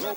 Good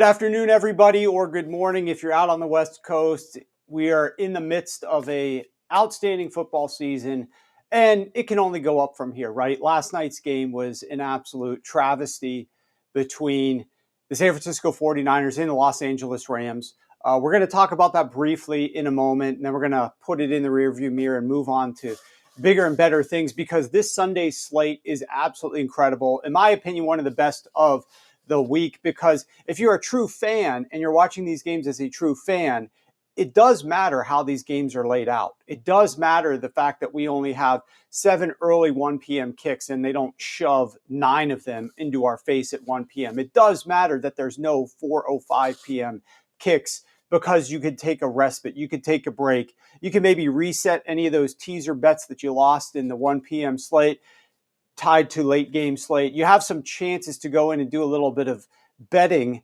afternoon, everybody, or good morning if you're out on the West Coast. We are in the midst of an outstanding football season, and it can only go up from here, right? Last night's game was an absolute travesty between the San Francisco 49ers and the Los Angeles Rams. We're going to talk about that briefly in a moment, and then we're going to put it in the rearview mirror and move on to bigger and better things, because this Sunday's slate is absolutely incredible. In my opinion, one of the best of the week, because if you're a true fan and you're watching these games as a true fan, it does matter how these games are laid out. It does matter the fact that we only have 7 early 1 p.m. kicks and they don't shove 9 of them into our face at 1 p.m. It does matter that there's no 4:05 p.m. kicks, because you could take a respite, you could take a break, you can maybe reset any of those teaser bets that you lost in the 1 p.m. slate, tied to late game slate. You have some chances to go in and do a little bit of betting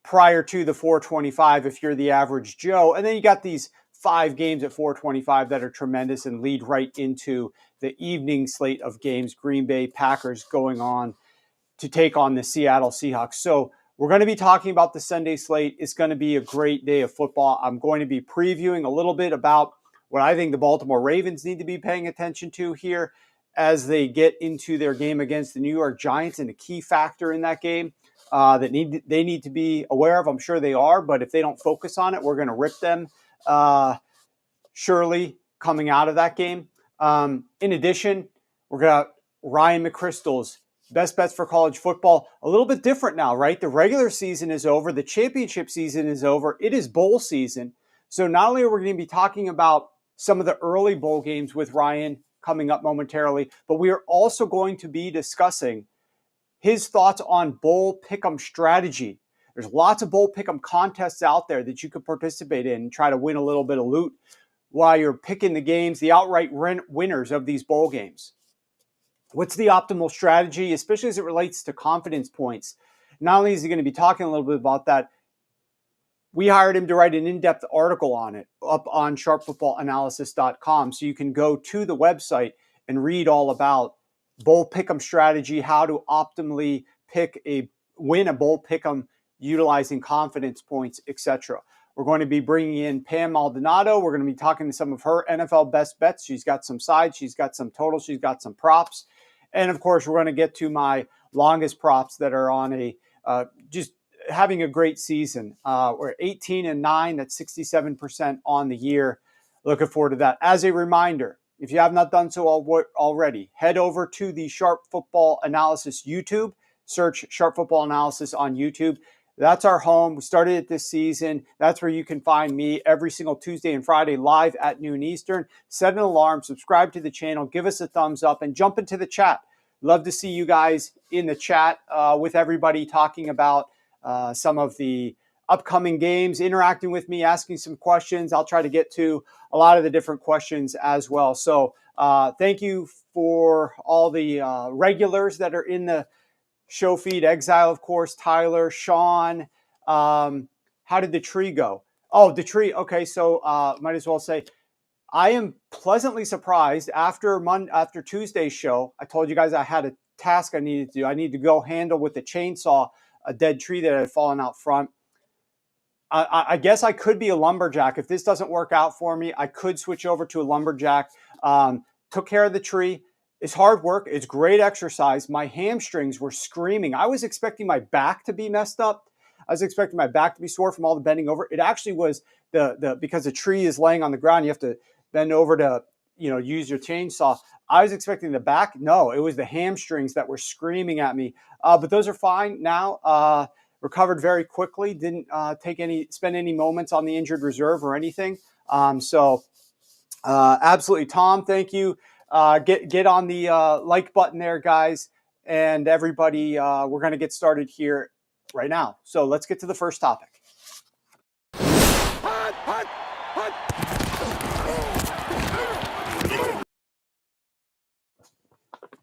prior to the 4:25 if you're the average Joe. And then you got these 5 games at 4:25 that are tremendous and lead right into the evening slate of games. Green Bay Packers going on to take on the Seattle Seahawks. So we're going to be talking about the Sunday slate. It's going to be a great day of football. I'm going to be previewing a little bit about what I think the Baltimore Ravens need to be paying attention to here as they get into their game against the New York Giants, and a key factor in that game that they need to be aware of. I'm sure they are, but if they don't focus on it, we're going to rip them surely coming out of that game. In addition, we're going to Ryan McCrystal's best bets for college football. A little bit different now, right? The regular season is over. The championship season is over. It is bowl season. So not only are we going to be talking about some of the early bowl games with Ryan coming up momentarily, but we are also going to be discussing his thoughts on bowl pick'em strategy. There's lots of bowl pick'em contests out there that you could participate in and try to win a little bit of loot while you're picking the games, the outright winners of these bowl games. What's the optimal strategy, especially as it relates to confidence points? Not only is he going to be talking a little bit about that, we hired him to write an in-depth article on it up on sharpfootballanalysis.com. So you can go to the website and read all about bowl pick'em strategy, how to optimally win a bowl pick'em utilizing confidence points, etc. We're going to be bringing in Pam Maldonado. We're going to be talking to some of her NFL best bets. She's got some sides, she's got some totals, she's got some props. And of course, we're going to get to my longest props that are on a just having a great season. We're 18-9. That's 67% on the year. Looking forward to that. As a reminder, if you have not done so already, head over to the Sharp Football Analysis YouTube. Search Sharp Football Analysis on YouTube. That's our home. We started it this season. That's where you can find me every single Tuesday and Friday live at noon Eastern. Set an alarm, subscribe to the channel, give us a thumbs up, and jump into the chat. Love to see you guys in the chat with everybody talking about some of the upcoming games, interacting with me, asking some questions. I'll try to get to a lot of the different questions as well. So thank you for all the regulars that are in the show feed. Exile, of course, Tyler, Sean. How did the tree go? Oh, the tree. Okay, so might as well say I am pleasantly surprised after Tuesday's show. I told you guys I had a task I needed to do. I need to go handle with the chainsaw a dead tree that had fallen out front. I guess I could be a lumberjack. If this doesn't work out for me, I could switch over to a lumberjack. Took care of the tree. It's hard work. It's great exercise. My hamstrings were screaming. I was expecting my back to be messed up. I was expecting my back to be sore from all the bending over. It actually was because the tree is laying on the ground. You have to bend over to use your chainsaw. I was expecting the back. No, it was the hamstrings that were screaming at me. But those are fine now. Recovered very quickly. Didn't spend any moments on the injured reserve or anything. Absolutely, Tom. Thank you. Get on the like button there, guys, and everybody. We're going to get started here right now. So let's get to the first topic.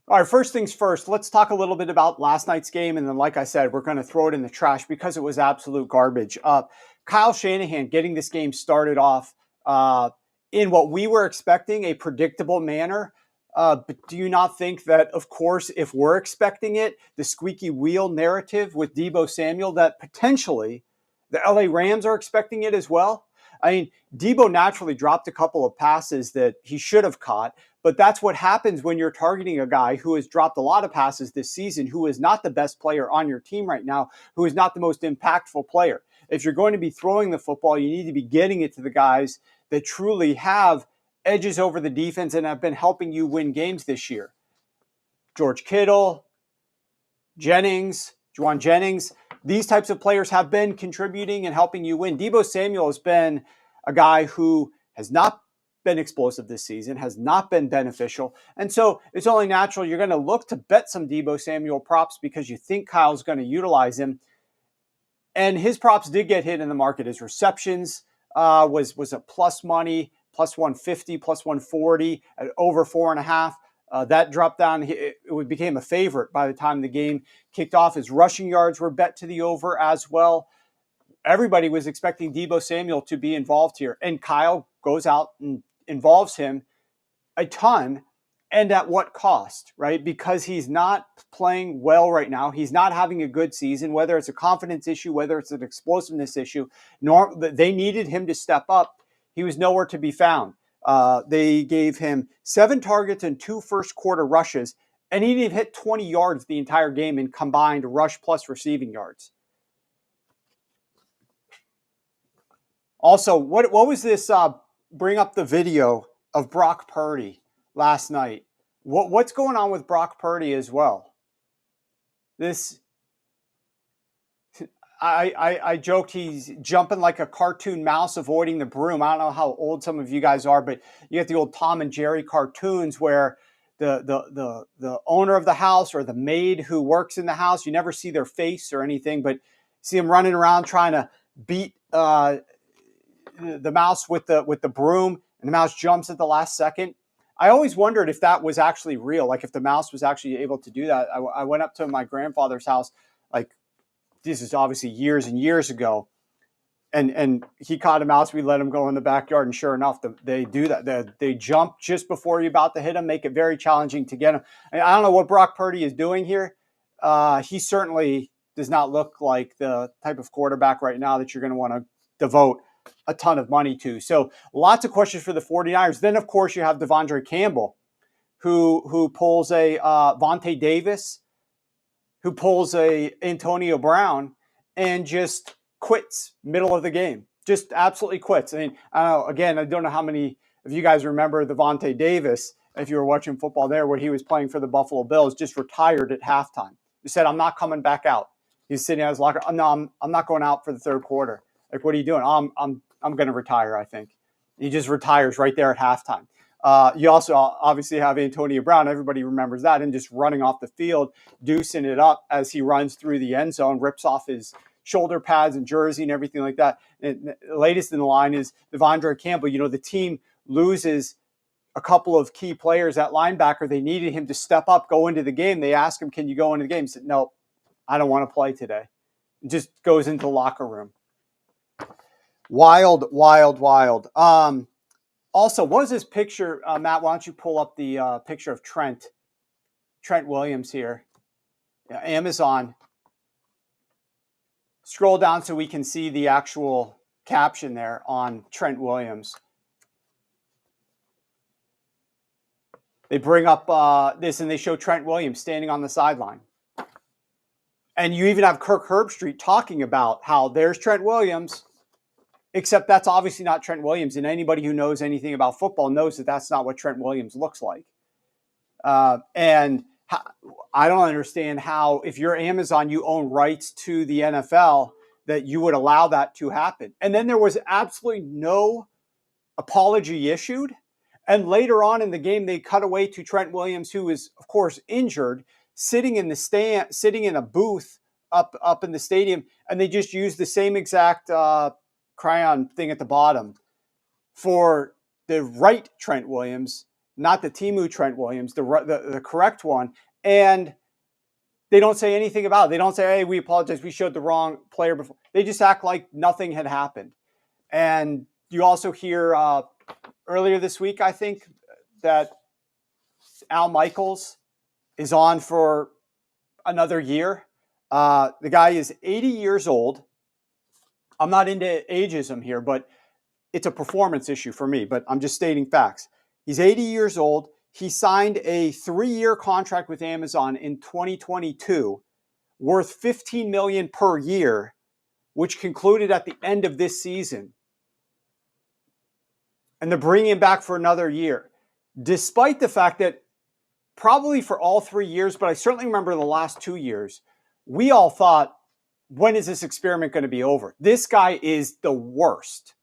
All right, first things first, let's talk a little bit about last night's game. And then, like I said, we're going to throw it in the trash because it was absolute garbage. Kyle Shanahan getting this game started off in what we were expecting, a predictable manner. But do you not think that, of course, if we're expecting it, the squeaky wheel narrative with Deebo Samuel, that potentially the LA Rams are expecting it as well? I mean, Deebo naturally dropped a couple of passes that he should have caught, but that's what happens when you're targeting a guy who has dropped a lot of passes this season, who is not the best player on your team right now, who is not the most impactful player. If you're going to be throwing the football, you need to be getting it to the guys that truly have edges over the defense and have been helping you win games this year. George Kittle, Juwan Jennings, these types of players have been contributing and helping you win. Deebo Samuel has been a guy who has not been explosive this season, has not been beneficial. And so it's only natural you're going to look to bet some Deebo Samuel props because you think Kyle's going to utilize him. And his props did get hit in the market. His receptions was a plus money, plus 150, plus 140, at over 4.5. That dropped down. It became a favorite by the time the game kicked off. His rushing yards were bet to the over as well. Everybody was expecting Deebo Samuel to be involved here. And Kyle goes out and involves him a ton. And at what cost, right? Because he's not playing well right now. He's not having a good season, whether it's a confidence issue, whether it's an explosiveness issue. They needed him to step up. He was nowhere to be found. They gave him 7 targets and 2 first quarter rushes, and he didn't hit 20 yards the entire game in combined rush plus receiving yards. Also, what was this? Bring up the video of Brock Purdy last night. What's going on with Brock Purdy as well? I joked he's jumping like a cartoon mouse avoiding the broom. I don't know how old some of you guys are, but you get the old Tom and Jerry cartoons where the owner of the house or the maid who works in the house, you never see their face or anything, but see them running around trying to beat the mouse with the broom, and the mouse jumps at the last second. I always wondered if that was actually real, like if the mouse was actually able to do that. I went up to my grandfather's house, like this is obviously years and years ago, and he caught a mouse. We let him go in the backyard, and sure enough, they do that. They jump just before you're about to hit them, make it very challenging to get them. And I don't know what Brock Purdy is doing here. He certainly does not look like the type of quarterback right now that you're going to want to devote a ton of money to. So lots of questions for the 49ers. Then, of course, you have Devondre Campbell, who pulls a Vontae Davis, who pulls a Antonio Brown, and just quits middle of the game. Just absolutely quits. I mean, I don't know, again, I don't know how many of you guys remember the Vontae Davis, if you were watching football there, when he was playing for the Buffalo Bills, just retired at halftime. He said, "I'm not coming back out." He's sitting at his locker. No, I'm not going out for the third quarter. Like, what are you doing? I'm going to retire, I think. He just retires right there at halftime. You also obviously have Antonio Brown. Everybody remembers that, and just running off the field, deucing it up as he runs through the end zone, rips off his shoulder pads and jersey and everything like that. And the latest in the line is Devondre Campbell. You know, the team loses a couple of key players at linebacker. They needed him to step up, go into the game. They asked him, "Can you go into the game?" He said, "No, I don't want to play today." Just goes into the locker room. Wild. Also, what is this picture? Matt, why don't you pull up the picture of Trent Williams here. Yeah, Amazon. Scroll down so we can see the actual caption there on Trent Williams. They bring up this and they show Trent Williams standing on the sideline. And you even have Kirk Herbstreit talking about how there's Trent Williams, except that's obviously not Trent Williams. And anybody who knows anything about football knows that that's not what Trent Williams looks like. And I don't understand how, if you're Amazon, you own rights to the NFL, that you would allow that to happen. And then there was absolutely no apology issued. And later on in the game, they cut away to Trent Williams, who is, of course, injured, sitting in a booth up in the stadium, and they just used the same exact crayon thing at the bottom for the right Trent Williams, not the Temu Trent Williams, the correct one. And They don't say anything about it. They don't say, hey, we apologize, we showed the wrong player before. They just act like nothing had happened. And you also hear earlier this week, I think, that Al Michaels is on for another year. The guy is 80 years old. I'm not into ageism here, but it's a performance issue for me, but I'm just stating facts. He's 80 years old. He signed a 3-year contract with Amazon in 2022 worth $15 million per year, which concluded at the end of this season. And they're bringing him back for another year, despite the fact that probably for all 3 years, but I certainly remember the last 2 years, we all thought, when is this experiment going to be over? This guy is the worst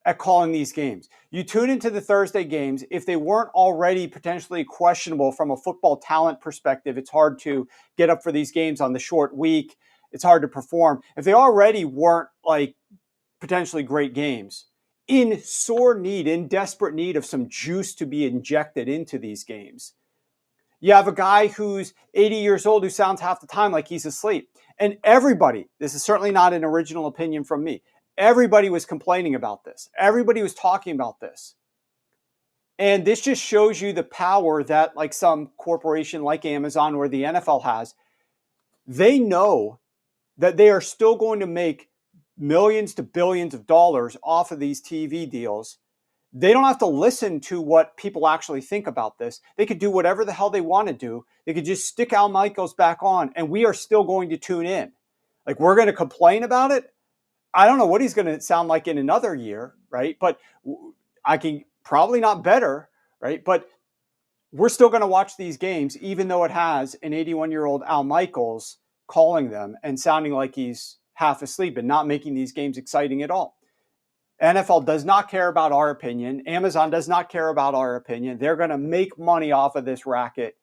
at calling these games. You tune into the Thursday games. If they weren't already potentially questionable from a football talent perspective, it's hard to get up for these games on the short week. It's hard to perform. If they already weren't like potentially great games, in sore need, in desperate need of some juice to be injected into these games, you have a guy who's 80 years old who sounds half the time like he's asleep. And everybody, this is certainly not an original opinion from me, everybody was complaining about this. Everybody was talking about this. And this just shows you the power that like some corporation like Amazon or the NFL has. They know that they are still going to make millions to billions of dollars off of these TV deals. They don't have to listen to what people actually think about this. They could do whatever the hell they want to do. They could just stick Al Michaels back on, and we are still going to tune in. Like, we're going to complain about it. I don't know what he's going to sound like in another year, right? But I can probably not better, right? But we're still going to watch these games, even though it has an 81-year-old Al Michaels calling them and sounding like he's half asleep and not making these games exciting at all. NFL does not care about our opinion. Amazon does not care about our opinion. They're going to make money off of this racket,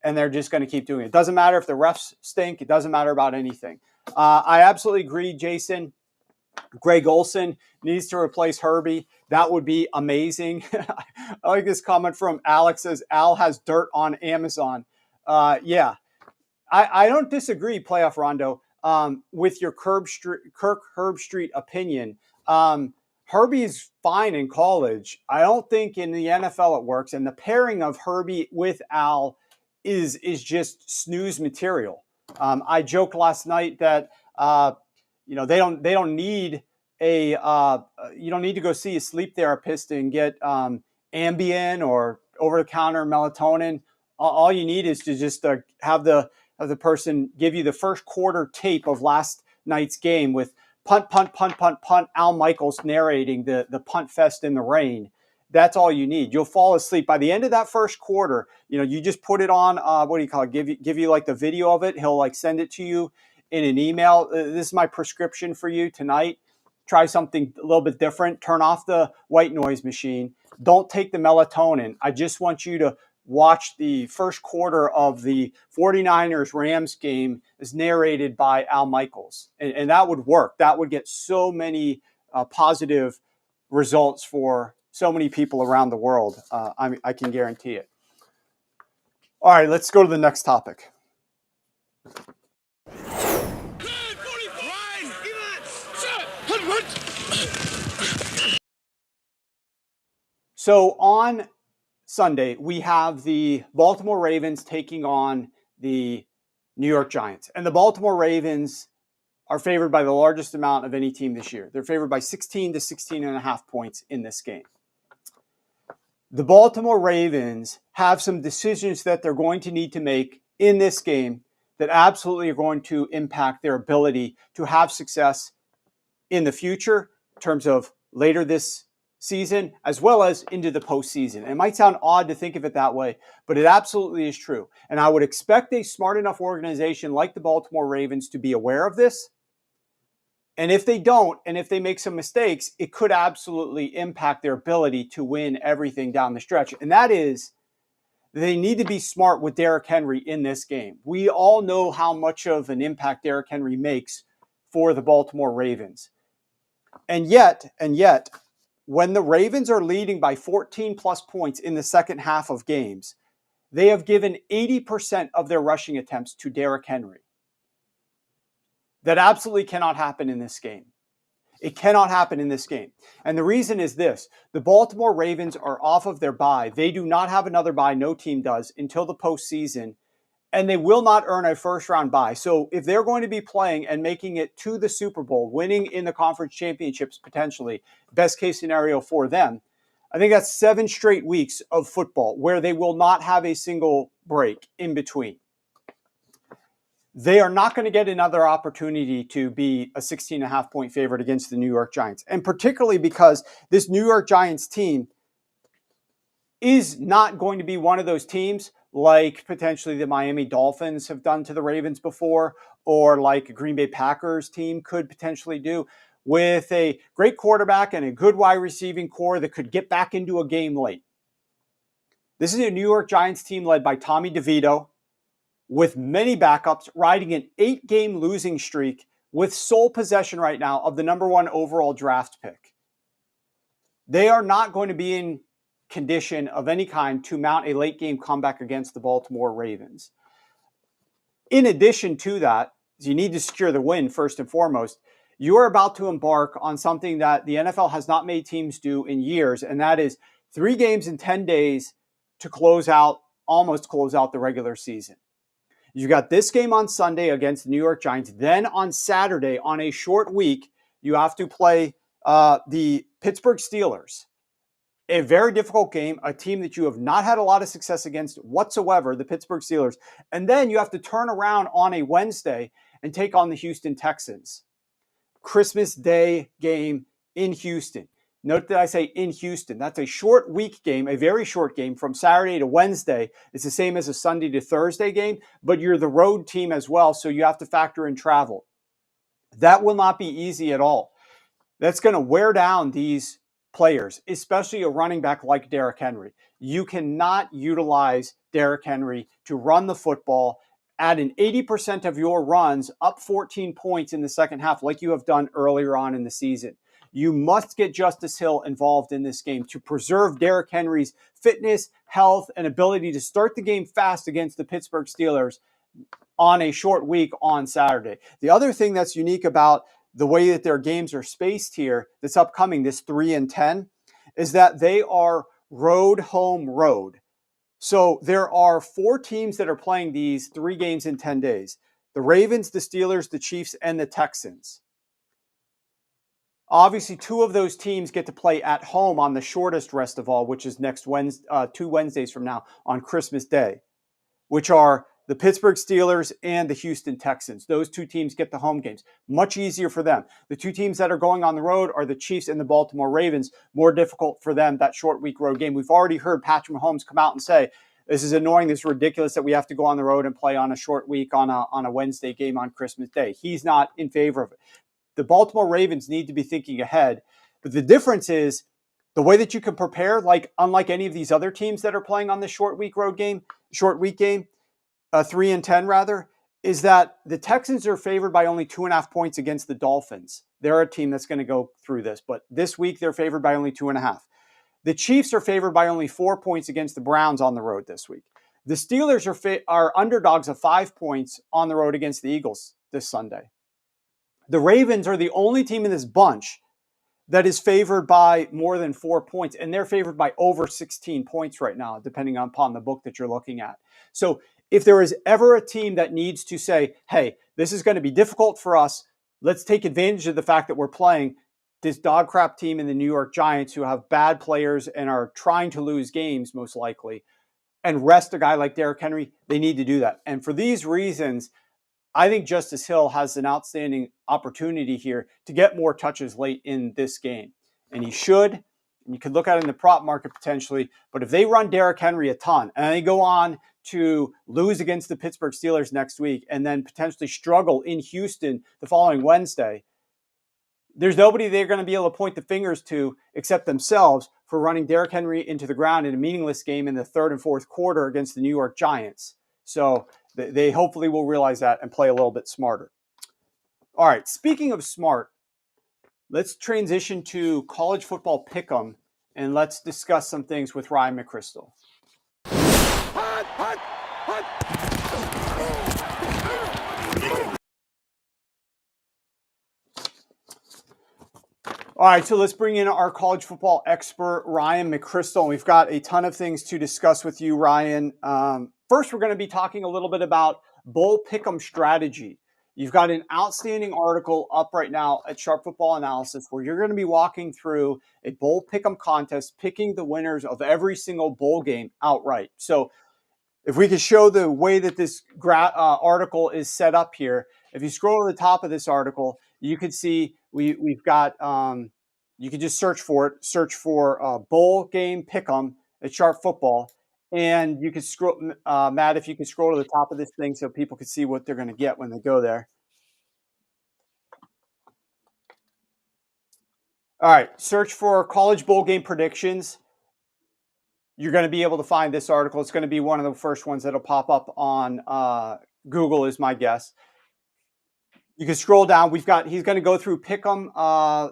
and they're just going to keep doing it. It doesn't matter if the refs stink. It doesn't matter about anything. I absolutely agree, Jason. Greg Olsen needs to replace Herbie. That would be amazing. I like this comment from Alex, says Al has dirt on Amazon. Yeah, I don't disagree, Playoff Rondo, with your Kirk Herbstreit opinion. Herbie's fine in college. I don't think in the NFL it works. And the pairing of Herbie with Al is just snooze material. I joked last night that they don't need you don't need to go see a sleep therapist and get Ambien or over-the-counter melatonin. All you need is to just have the person give you the first quarter tape of last night's game with punt, punt, punt, punt, punt, Al Michaels narrating the punt fest in the rain. That's all you need. You'll fall asleep. By the end of that first quarter, you just put it on, what do you call it? Give you like the video of it. He'll like send it to you in an email. This is my prescription for you tonight. Try something a little bit different. Turn off the white noise machine. Don't take the melatonin. I just want you to watch the first quarter of the 49ers-Rams game is narrated by Al Michaels. And that would work. That would get so many positive results for so many people around the world. I can guarantee it. All right, let's go to the next topic. So on Sunday, we have the Baltimore Ravens taking on the New York Giants. And the Baltimore Ravens are favored by the largest amount of any team this year. They're favored by 16 to 16.5 points in this game. The Baltimore Ravens have some decisions that they're going to need to make in this game that absolutely are going to impact their ability to have success in the future in terms of later this season, as well as into the postseason. It might sound odd to think of it that way, but it absolutely is true. And I would expect a smart enough organization like the Baltimore Ravens to be aware of this. And if they don't, and if they make some mistakes, it could absolutely impact their ability to win everything down the stretch. And that is, they need to be smart with Derrick Henry in this game. We all know how much of an impact Derrick Henry makes for the Baltimore Ravens. And yet, when the Ravens are leading by 14 plus points in the second half of games, they have given 80% of their rushing attempts to Derrick Henry. That absolutely cannot happen in this game. It cannot happen in this game. And the reason is this. The Baltimore Ravens are off of their bye. They do not have another bye. No team does until the postseason. And they will not earn a first-round bye. So if they're going to be playing and making it to the Super Bowl, winning in the conference championships potentially, best case scenario for them, I think that's 7 straight weeks of football where they will not have a single break in between. They are not going to get another opportunity to be a 16.5-point favorite against the New York Giants. And particularly because this New York Giants team is not going to be one of those teams like potentially the Miami Dolphins have done to the Ravens before, or like a Green Bay Packers team could potentially do, with a great quarterback and a good wide receiving core that could get back into a game late. This is a New York Giants team led by Tommy DeVito, with many backups, riding an 8-game losing streak with sole possession right now of the number 1 overall draft pick. They are not going to be in condition of any kind to mount a late game comeback against the Baltimore Ravens. In addition to that, you need to secure the win first and foremost. You are about to embark on something that the NFL has not made teams do in years, and that is 3 games in 10 days to almost close out the regular season. You got this game on Sunday against the New York Giants. Then on Saturday, on a short week, you have to play the Pittsburgh Steelers. A very difficult game, a team that you have not had a lot of success against whatsoever, the Pittsburgh Steelers. And then you have to turn around on a Wednesday and take on the Houston Texans. Christmas Day game in Houston. Note that I say in Houston. That's a short week game, a very short game from Saturday to Wednesday. It's the same as a Sunday to Thursday game, but you're the road team as well, so you have to factor in travel. That will not be easy at all. That's going to wear down these players, especially a running back like Derrick Henry. You cannot utilize Derrick Henry to run the football at an 80% of your runs up 14 points in the second half like you have done earlier on in the season. You must get Justice Hill involved in this game to preserve Derrick Henry's fitness, health, and ability to start the game fast against the Pittsburgh Steelers on a short week on Saturday. The other thing that's unique about the way that their games are spaced here, this upcoming, this 3 and 10, is that they are road, home, road. So there are 4 teams that are playing these 3 games in 10 days. The Ravens, the Steelers, the Chiefs, and the Texans. Obviously, 2 of those teams get to play at home on the shortest rest of all, which is next Wednesday, 2 Wednesdays from now on Christmas Day, which are the Pittsburgh Steelers and the Houston Texans. Those 2 teams get the home games. Much easier for them. The 2 teams that are going on the road are the Chiefs and the Baltimore Ravens. More difficult for them, that short week road game. We've already heard Patrick Mahomes come out and say, this is annoying, this is ridiculous that we have to go on the road and play on a short week on a Wednesday game on Christmas Day. He's not in favor of it. The Baltimore Ravens need to be thinking ahead. But the difference is the way that you can prepare, like unlike any of these other teams that are playing on this short week game, 3 and 10 rather, is that the Texans are favored by only 2.5 points against the Dolphins. They're a team that's going to go through this, but this week they're favored by only 2.5. The Chiefs are favored by only 4 points against the Browns on the road this week. The Steelers are underdogs of 5 points on the road against the Eagles this Sunday. The Ravens are the only team in this bunch that is favored by more than 4 points, and they're favored by over 16 points right now, depending upon the book that you're looking at. So if there is ever a team that needs to say, hey, this is going to be difficult for us, let's take advantage of the fact that we're playing this dog crap team in the New York Giants who have bad players and are trying to lose games most likely, and rest a guy like Derrick Henry, they need to do that. And for these reasons, I think Justice Hill has an outstanding opportunity here to get more touches late in this game. And he should. And you could look at it in the prop market potentially. But if they run Derrick Henry a ton and they go on to lose against the Pittsburgh Steelers next week and then potentially struggle in Houston the following Wednesday, there's nobody they're going to be able to point the fingers to except themselves for running Derrick Henry into the ground in a meaningless game in the 3rd and 4th quarter against the New York Giants. So they hopefully will realize that and play a little bit smarter. All right, speaking of smart, let's transition to college football pick'em, and let's discuss some things with Ryan McCrystal. All right, so let's bring in our college football expert, Ryan McCrystal. We've got a ton of things to discuss with you, Ryan. First, we're going to be talking a little bit about bowl pick'em strategy. You've got an outstanding article up right now at Sharp Football Analysis where you're going to be walking through a bowl pick'em contest, picking the winners of every single bowl game outright. So if we could show the way that this article is set up here, if you scroll to the top of this article, you can see we've got, you can just search for it, search for bowl game pick'em at Sharp Football. And you can scroll, Matt, if you can scroll to the top of this thing so people can see what they're going to get when they go there. All right, search for college bowl game predictions. You're going to be able to find this article. It's going to be one of the first ones that'll pop up on Google, is my guess. You can scroll down. He's going to go through pick'em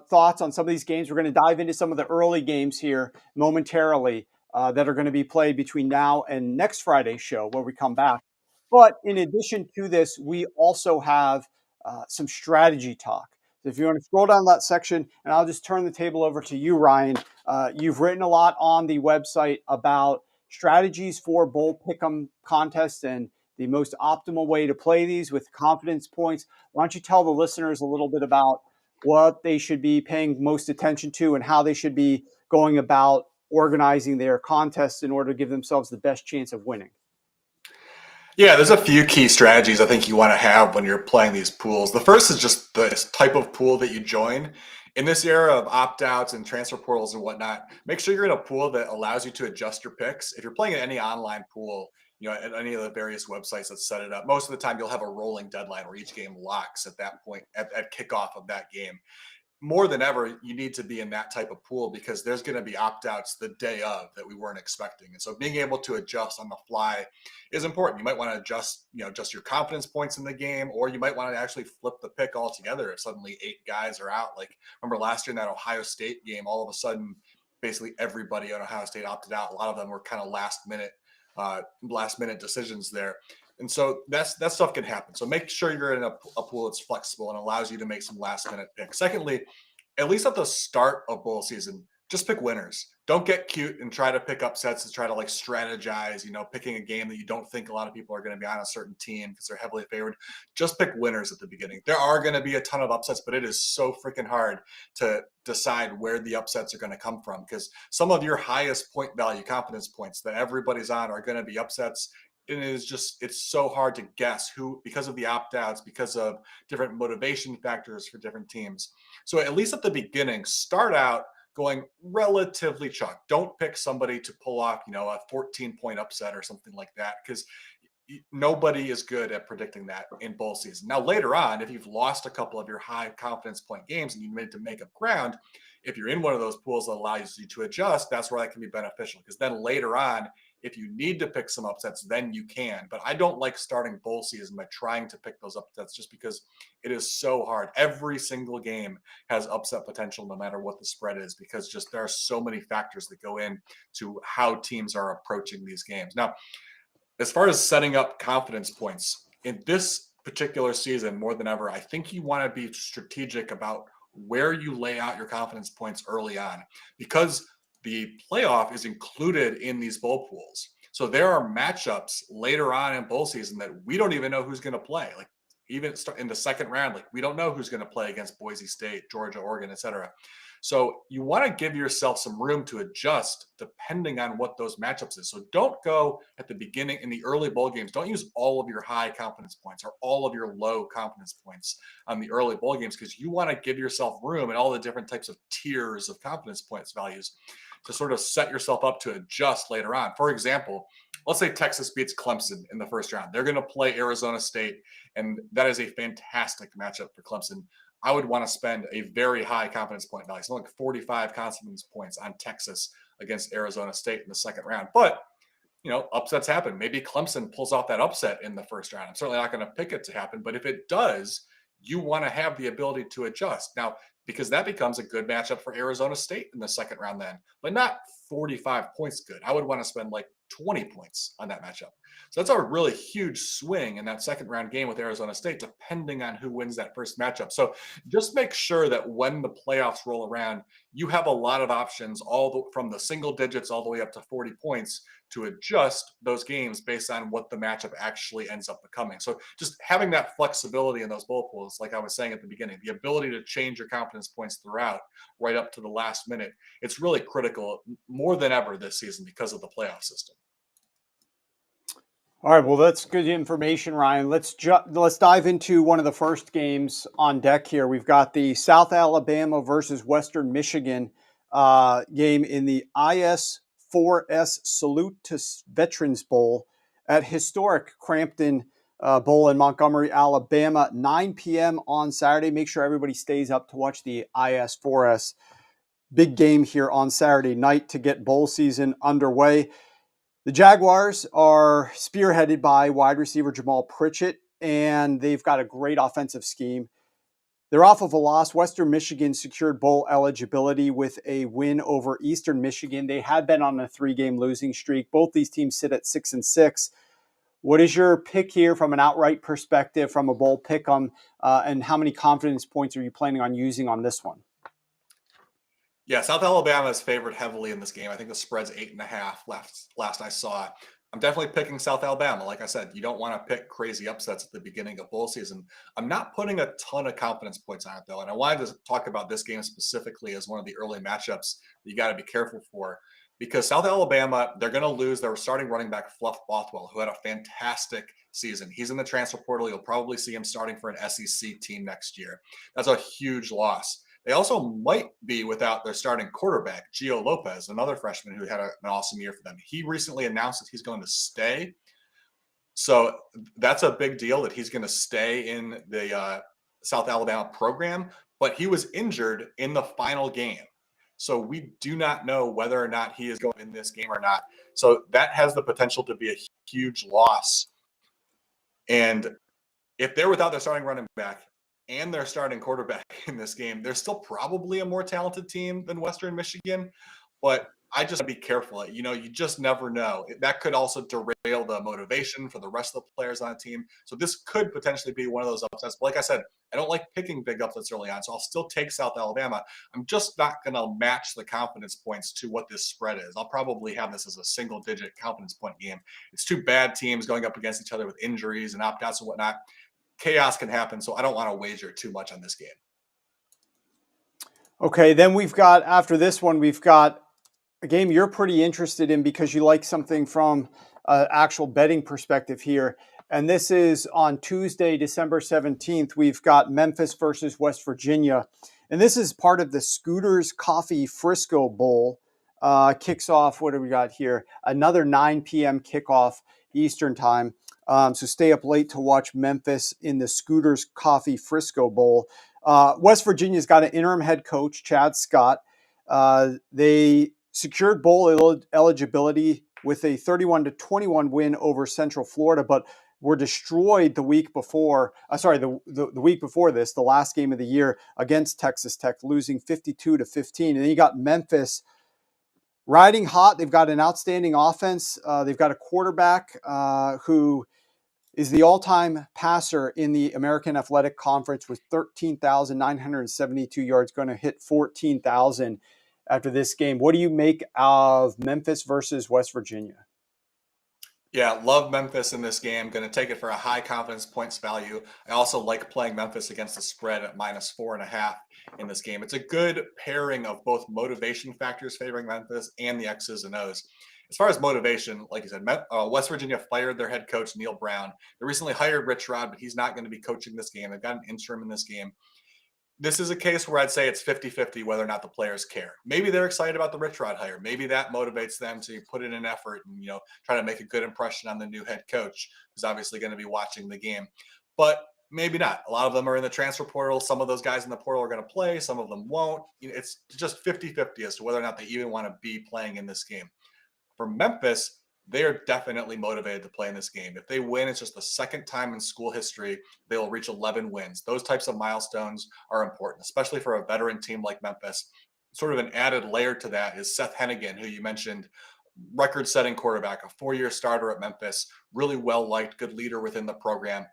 thoughts on some of these games. We're going to dive into some of the early games here momentarily that are going to be played between now and next Friday's show where we come back. But in addition to this, we also have some strategy talk. So if you want to scroll down that section, and I'll just turn the table over to you, Ryan. You've written a lot on the website about strategies for bowl pick'em contests and the most optimal way to play these with confidence points. Why don't you tell the listeners a little bit about what they should be paying most attention to and how they should be going about organizing their contests in order to give themselves the best chance of winning? Yeah, there's a few key strategies I think you want to have when you're playing these pools. The first is just the type of pool that you join. In this era of opt-outs and transfer portals and whatnot, make sure you're in a pool that allows you to adjust your picks. If you're playing in any online pool, at any of the various websites that set it up, most of the time you'll have a rolling deadline where each game locks at that point, at kickoff of that game. More than ever, you need to be in that type of pool because there's going to be opt-outs the day of that we weren't expecting. And so being able to adjust on the fly is important. You might want to adjust your confidence points in the game, or you might want to actually flip the pick altogether if suddenly 8 guys are out. Like, remember last year in that Ohio State game, all of a sudden, basically everybody on Ohio State opted out. A lot of them were kind of last minute decisions there. And so that stuff can happen. So make sure you're in a pool that's flexible and allows you to make some last minute picks. Secondly, at least at the start of bowl season, just pick winners. Don't get cute and try to pick upsets and try to strategize, picking a game that you don't think a lot of people are going to be on a certain team because they're heavily favored. Just pick winners at the beginning. There are going to be a ton of upsets, but it is so freaking hard to decide where the upsets are going to come from because some of your highest point value confidence points that everybody's on are going to be upsets. And it's so hard to guess who, because of the opt-outs, because of different motivation factors for different teams. So at least at the beginning, start out going relatively chalk. Don't pick somebody to pull off, a 14-point upset or something like that, because nobody is good at predicting that in bowl season. Now, later on, if you've lost a couple of your high confidence point games and you need to make up ground, if you're in one of those pools that allows you to adjust, that's where that can be beneficial. Because then later on, if you need to pick some upsets, then you can. But I don't like starting bowl season by trying to pick those upsets just because it is so hard. Every single game has upset potential no matter what the spread is, because just there are so many factors that go in to how teams are approaching these games. Now, as far as setting up confidence points in this particular season, more than ever, I think you want to be strategic about where you lay out your confidence points early on, because the playoff is included in these bowl pools. So there are matchups later on in bowl season that we don't even know who's going to play. Like even in the second round, we don't know who's going to play against Boise State, Georgia, Oregon, etc. So you want to give yourself some room to adjust depending on what those matchups is. So don't go at the beginning in the early bowl games. Don't use all of your high confidence points or all of your low confidence points on the early bowl games, because you want to give yourself room in all the different types of tiers of confidence points values to sort of set yourself up to adjust later on. For example, let's say Texas beats Clemson in the first round. They're going to play Arizona State, and that is a fantastic matchup for Clemson. I would want to spend a very high confidence point value, something like 45 confidence points on Texas against Arizona State in the second round. But, upsets happen. Maybe Clemson pulls off that upset in the first round. I'm certainly not going to pick it to happen, but if it does, you want to have the ability to adjust. Now, because that becomes a good matchup for Arizona State in the second round then, but not 45 points good. I would want to spend like 20 points on that matchup. So that's a really huge swing in that second round game with Arizona State, depending on who wins that first matchup. So just make sure that when the playoffs roll around, you have a lot of options, from the single digits all the way up to 40 points, to adjust those games based on what the matchup actually ends up becoming. So just having that flexibility in those bowl pools, like I was saying at the beginning, the ability to change your confidence points throughout right up to the last minute, it's really critical more than ever this season because of the playoff system. All right, well, that's good information, Ryan. Let's dive into one of the first games on deck here. We've got the South Alabama versus Western Michigan game in the IS4S Salute to Veterans Bowl at historic Crampton Bowl in Montgomery, Alabama, 9 p.m. on Saturday. Make sure everybody stays up to watch the IS4S. Big game here on Saturday night to get bowl season underway. The Jaguars are spearheaded by wide receiver Jamal Pritchett, and they've got a great offensive scheme. They're off of a loss. Western Michigan secured bowl eligibility with a win over Eastern Michigan. They had been on a 3-game losing streak. Both these teams sit at 6-6. What is your pick here from an outright perspective, from a bowl pick and how many confidence points are you planning on using on this one? Yeah, South Alabama is favored heavily in this game. I think the spread's 8.5 last I saw. I'm definitely picking South Alabama. Like I said, you don't want to pick crazy upsets at the beginning of bowl season. I'm not putting a ton of confidence points on it, though. And I wanted to talk about this game specifically as one of the early matchups that you got to be careful for. Because South Alabama, they're going to lose their starting running back, Fluff Bothwell, who had a fantastic season. He's in the transfer portal. You'll probably see him starting for an SEC team next year. That's a huge loss. They also might be without their starting quarterback, Gio Lopez, another freshman who had an awesome year for them. He recently announced that he's going to stay. So that's a big deal that he's going to stay in the South Alabama program. But he was injured in the final game. So we do not know whether or not he is going in this game or not. So that has the potential to be a huge loss. And if they're without their starting running back and their starting quarterback in this game, they're still probably a more talented team than Western Michigan. But I just be careful. You just never know. That could also derail the motivation for the rest of the players on the team. So this could potentially be one of those upsets. But like I said, I don't like picking big upsets early on, so I'll still take South Alabama. I'm just not going to match the confidence points to what this spread is. I'll probably have this as a single-digit confidence point game. It's two bad teams going up against each other with injuries and opt-outs and whatnot. Chaos can happen, so I don't want to wager too much on this game. Okay, then after this one, we've got a game you're pretty interested in because you like something from an actual betting perspective here. And this is on Tuesday, December 17th. We've got Memphis versus West Virginia. And this is part of the Scooters Coffee Frisco Bowl. Kicks off, what do we got here? Another 9 p.m. kickoff Eastern time. So stay up late to watch Memphis in the Scooters Coffee Frisco Bowl. West Virginia's got an interim head coach, Chad Scott. They secured bowl eligibility with a 31-21 win over Central Florida, but were destroyed the week before. The week before this, the last game of the year against Texas Tech, losing 52-15. And then you got Memphis riding hot. They've got an outstanding offense. They've got a quarterback who is the all-time passer in the American Athletic Conference with 13,972 yards, going to hit 14,000 after this game. What do you make of Memphis versus West Virginia? Yeah, love Memphis in this game. Going to take it for a high confidence points value. I also like playing Memphis against the spread at -4.5 in this game. It's a good pairing of both motivation factors favoring Memphis and the X's and O's. As far as motivation, like you said, West Virginia fired their head coach, Neil Brown. They recently hired Rich Rod, but he's not going to be coaching this game. They've got an interim in this game. This is a case where I'd say it's 50-50 whether or not the players care. Maybe they're excited about the Rich Rod hire. Maybe that motivates them to put in an effort and, try to make a good impression on the new head coach, who's obviously going to be watching the game. But maybe not. A lot of them are in the transfer portal. Some of those guys in the portal are going to play. Some of them won't. It's just 50-50 as to whether or not they even want to be playing in this game. For Memphis, they are definitely motivated to play in this game. If they win, it's just the second time in school history they will reach 11 wins. Those types of milestones are important, especially for a veteran team like Memphis. Sort of an added layer to that is Seth Hennigan, who you mentioned record-setting quarterback, a 4-year starter at Memphis, really well-liked, good leader within the program.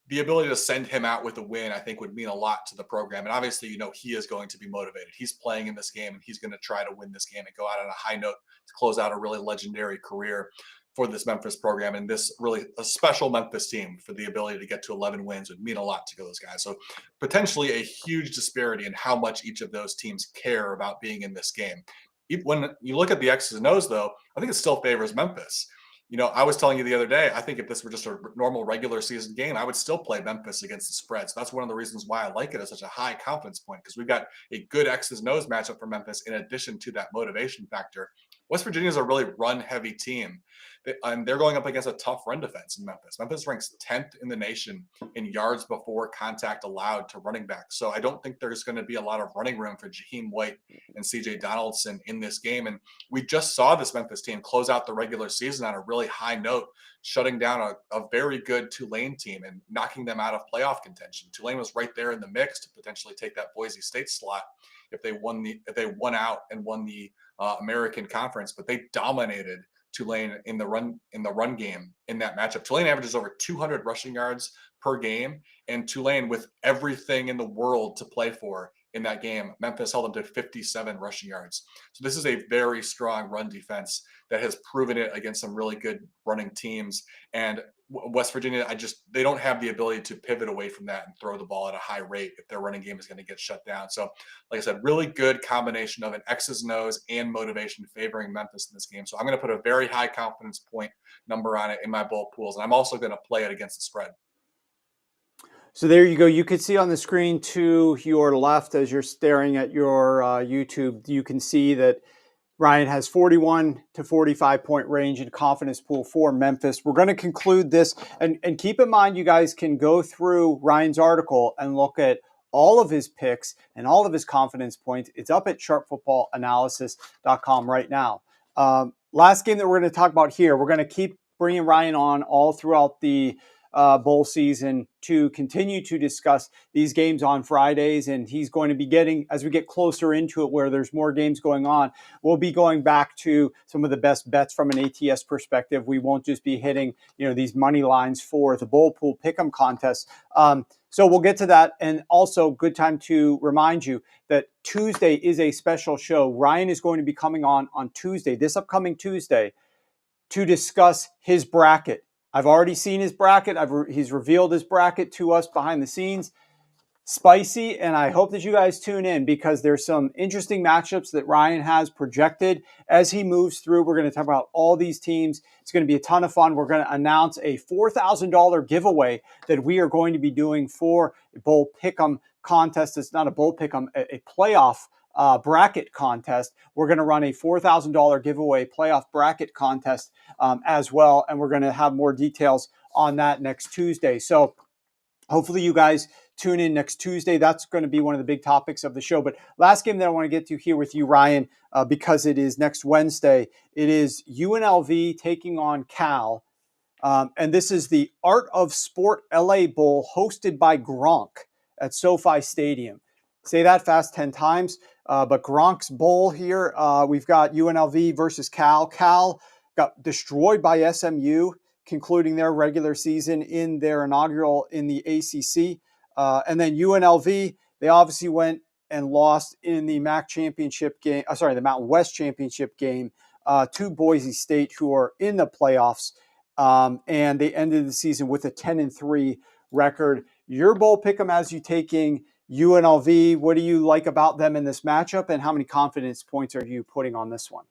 The ability to send him out with a win, I think, would mean a lot to the program. And obviously, he is going to be motivated. He's playing in this game, and he's going to try to win this game and go out on a high note to close out a really legendary career for this Memphis program. And this really a special Memphis team for the ability to get to 11 wins would mean a lot to those guys. So potentially a huge disparity in how much each of those teams care about being in this game. When you look at the X's and O's, though, I think it still favors Memphis. I was telling you the other day, I think if this were just a normal regular season game, I would still play Memphis against the spread. So that's one of the reasons why I like it as such a high confidence point, because we've got a good X's and O's matchup for Memphis in addition to that motivation factor. West Virginia is a really run-heavy team, and they're going up against a tough run defense in Memphis. Memphis ranks 10th in the nation in yards before contact allowed to running backs. So I don't think there's going to be a lot of running room for Jaheim White and C.J. Donaldson in this game. And we just saw this Memphis team close out the regular season on a really high note, shutting down a very good Tulane team and knocking them out of playoff contention. Tulane was right there in the mix to potentially take that Boise State slot if they won out and won the American Conference, but they dominated Tulane in the run game in that matchup. Tulane averages over 200 rushing yards per game, and Tulane, with everything in the world to play for in that game, Memphis held them to 57 rushing yards. So this is a very strong run defense that has proven it against some really good running teams. And West Virginia, they don't have the ability to pivot away from that and throw the ball at a high rate if their running game is going to get shut down. So, like I said, really good combination of an X's and O's and motivation favoring Memphis in this game. So I'm going to put a very high confidence point number on it in my bowl pools. And I'm also going to play it against the spread. So there you go. You can see on the screen to your left as you're staring at your YouTube, you can see that Ryan has 41 to 45 point range in confidence pool for Memphis. We're going to conclude this. And keep in mind, you guys can go through Ryan's article and look at all of his picks and all of his confidence points. It's up at sharpfootballanalysis.com right now. Last game that we're going to talk about here, we're going to keep bringing Ryan on all throughout the bowl season to continue to discuss these games on Fridays. And he's going to be getting, as we get closer into it, where there's more games going on, we'll be going back to some of the best bets from an ATS perspective. We won't just be hitting, these money lines for the bowl pool pick'em contest. So we'll get to that. And also, good time to remind you that Tuesday is a special show. Ryan is going to be coming on Tuesday, this upcoming Tuesday, to discuss his bracket. I've already seen his bracket. He's revealed his bracket to us behind the scenes. Spicy, and I hope that you guys tune in because there's some interesting matchups that Ryan has projected as he moves through. We're going to talk about all these teams. It's going to be a ton of fun. We're going to announce a $4,000 giveaway that we are going to be doing for a bowl pick'em contest. It's not a bowl pick'em, a playoff bracket contest. We're going to run a $4,000 giveaway playoff bracket contest as well. And we're going to have more details on that next Tuesday. So hopefully you guys tune in next Tuesday. That's going to be one of the big topics of the show. But last game that I want to get to here with you, Ryan, because it is next Wednesday, it is UNLV taking on Cal. And this is the Art of Sport LA Bowl hosted by Gronk at SoFi Stadium. Say that fast 10 times. But Gronk's bowl here, we've got UNLV versus Cal. Cal got destroyed by SMU, concluding their regular season in their inaugural in the ACC. And then UNLV, they obviously went and lost in the MAC championship game, the Mountain West championship game to Boise State, who are in the playoffs. And they ended the season with a 10-3 record. Your bowl pick'em as you taking UNLV. What do you like about them in this matchup, and how many confidence points are you putting on this one?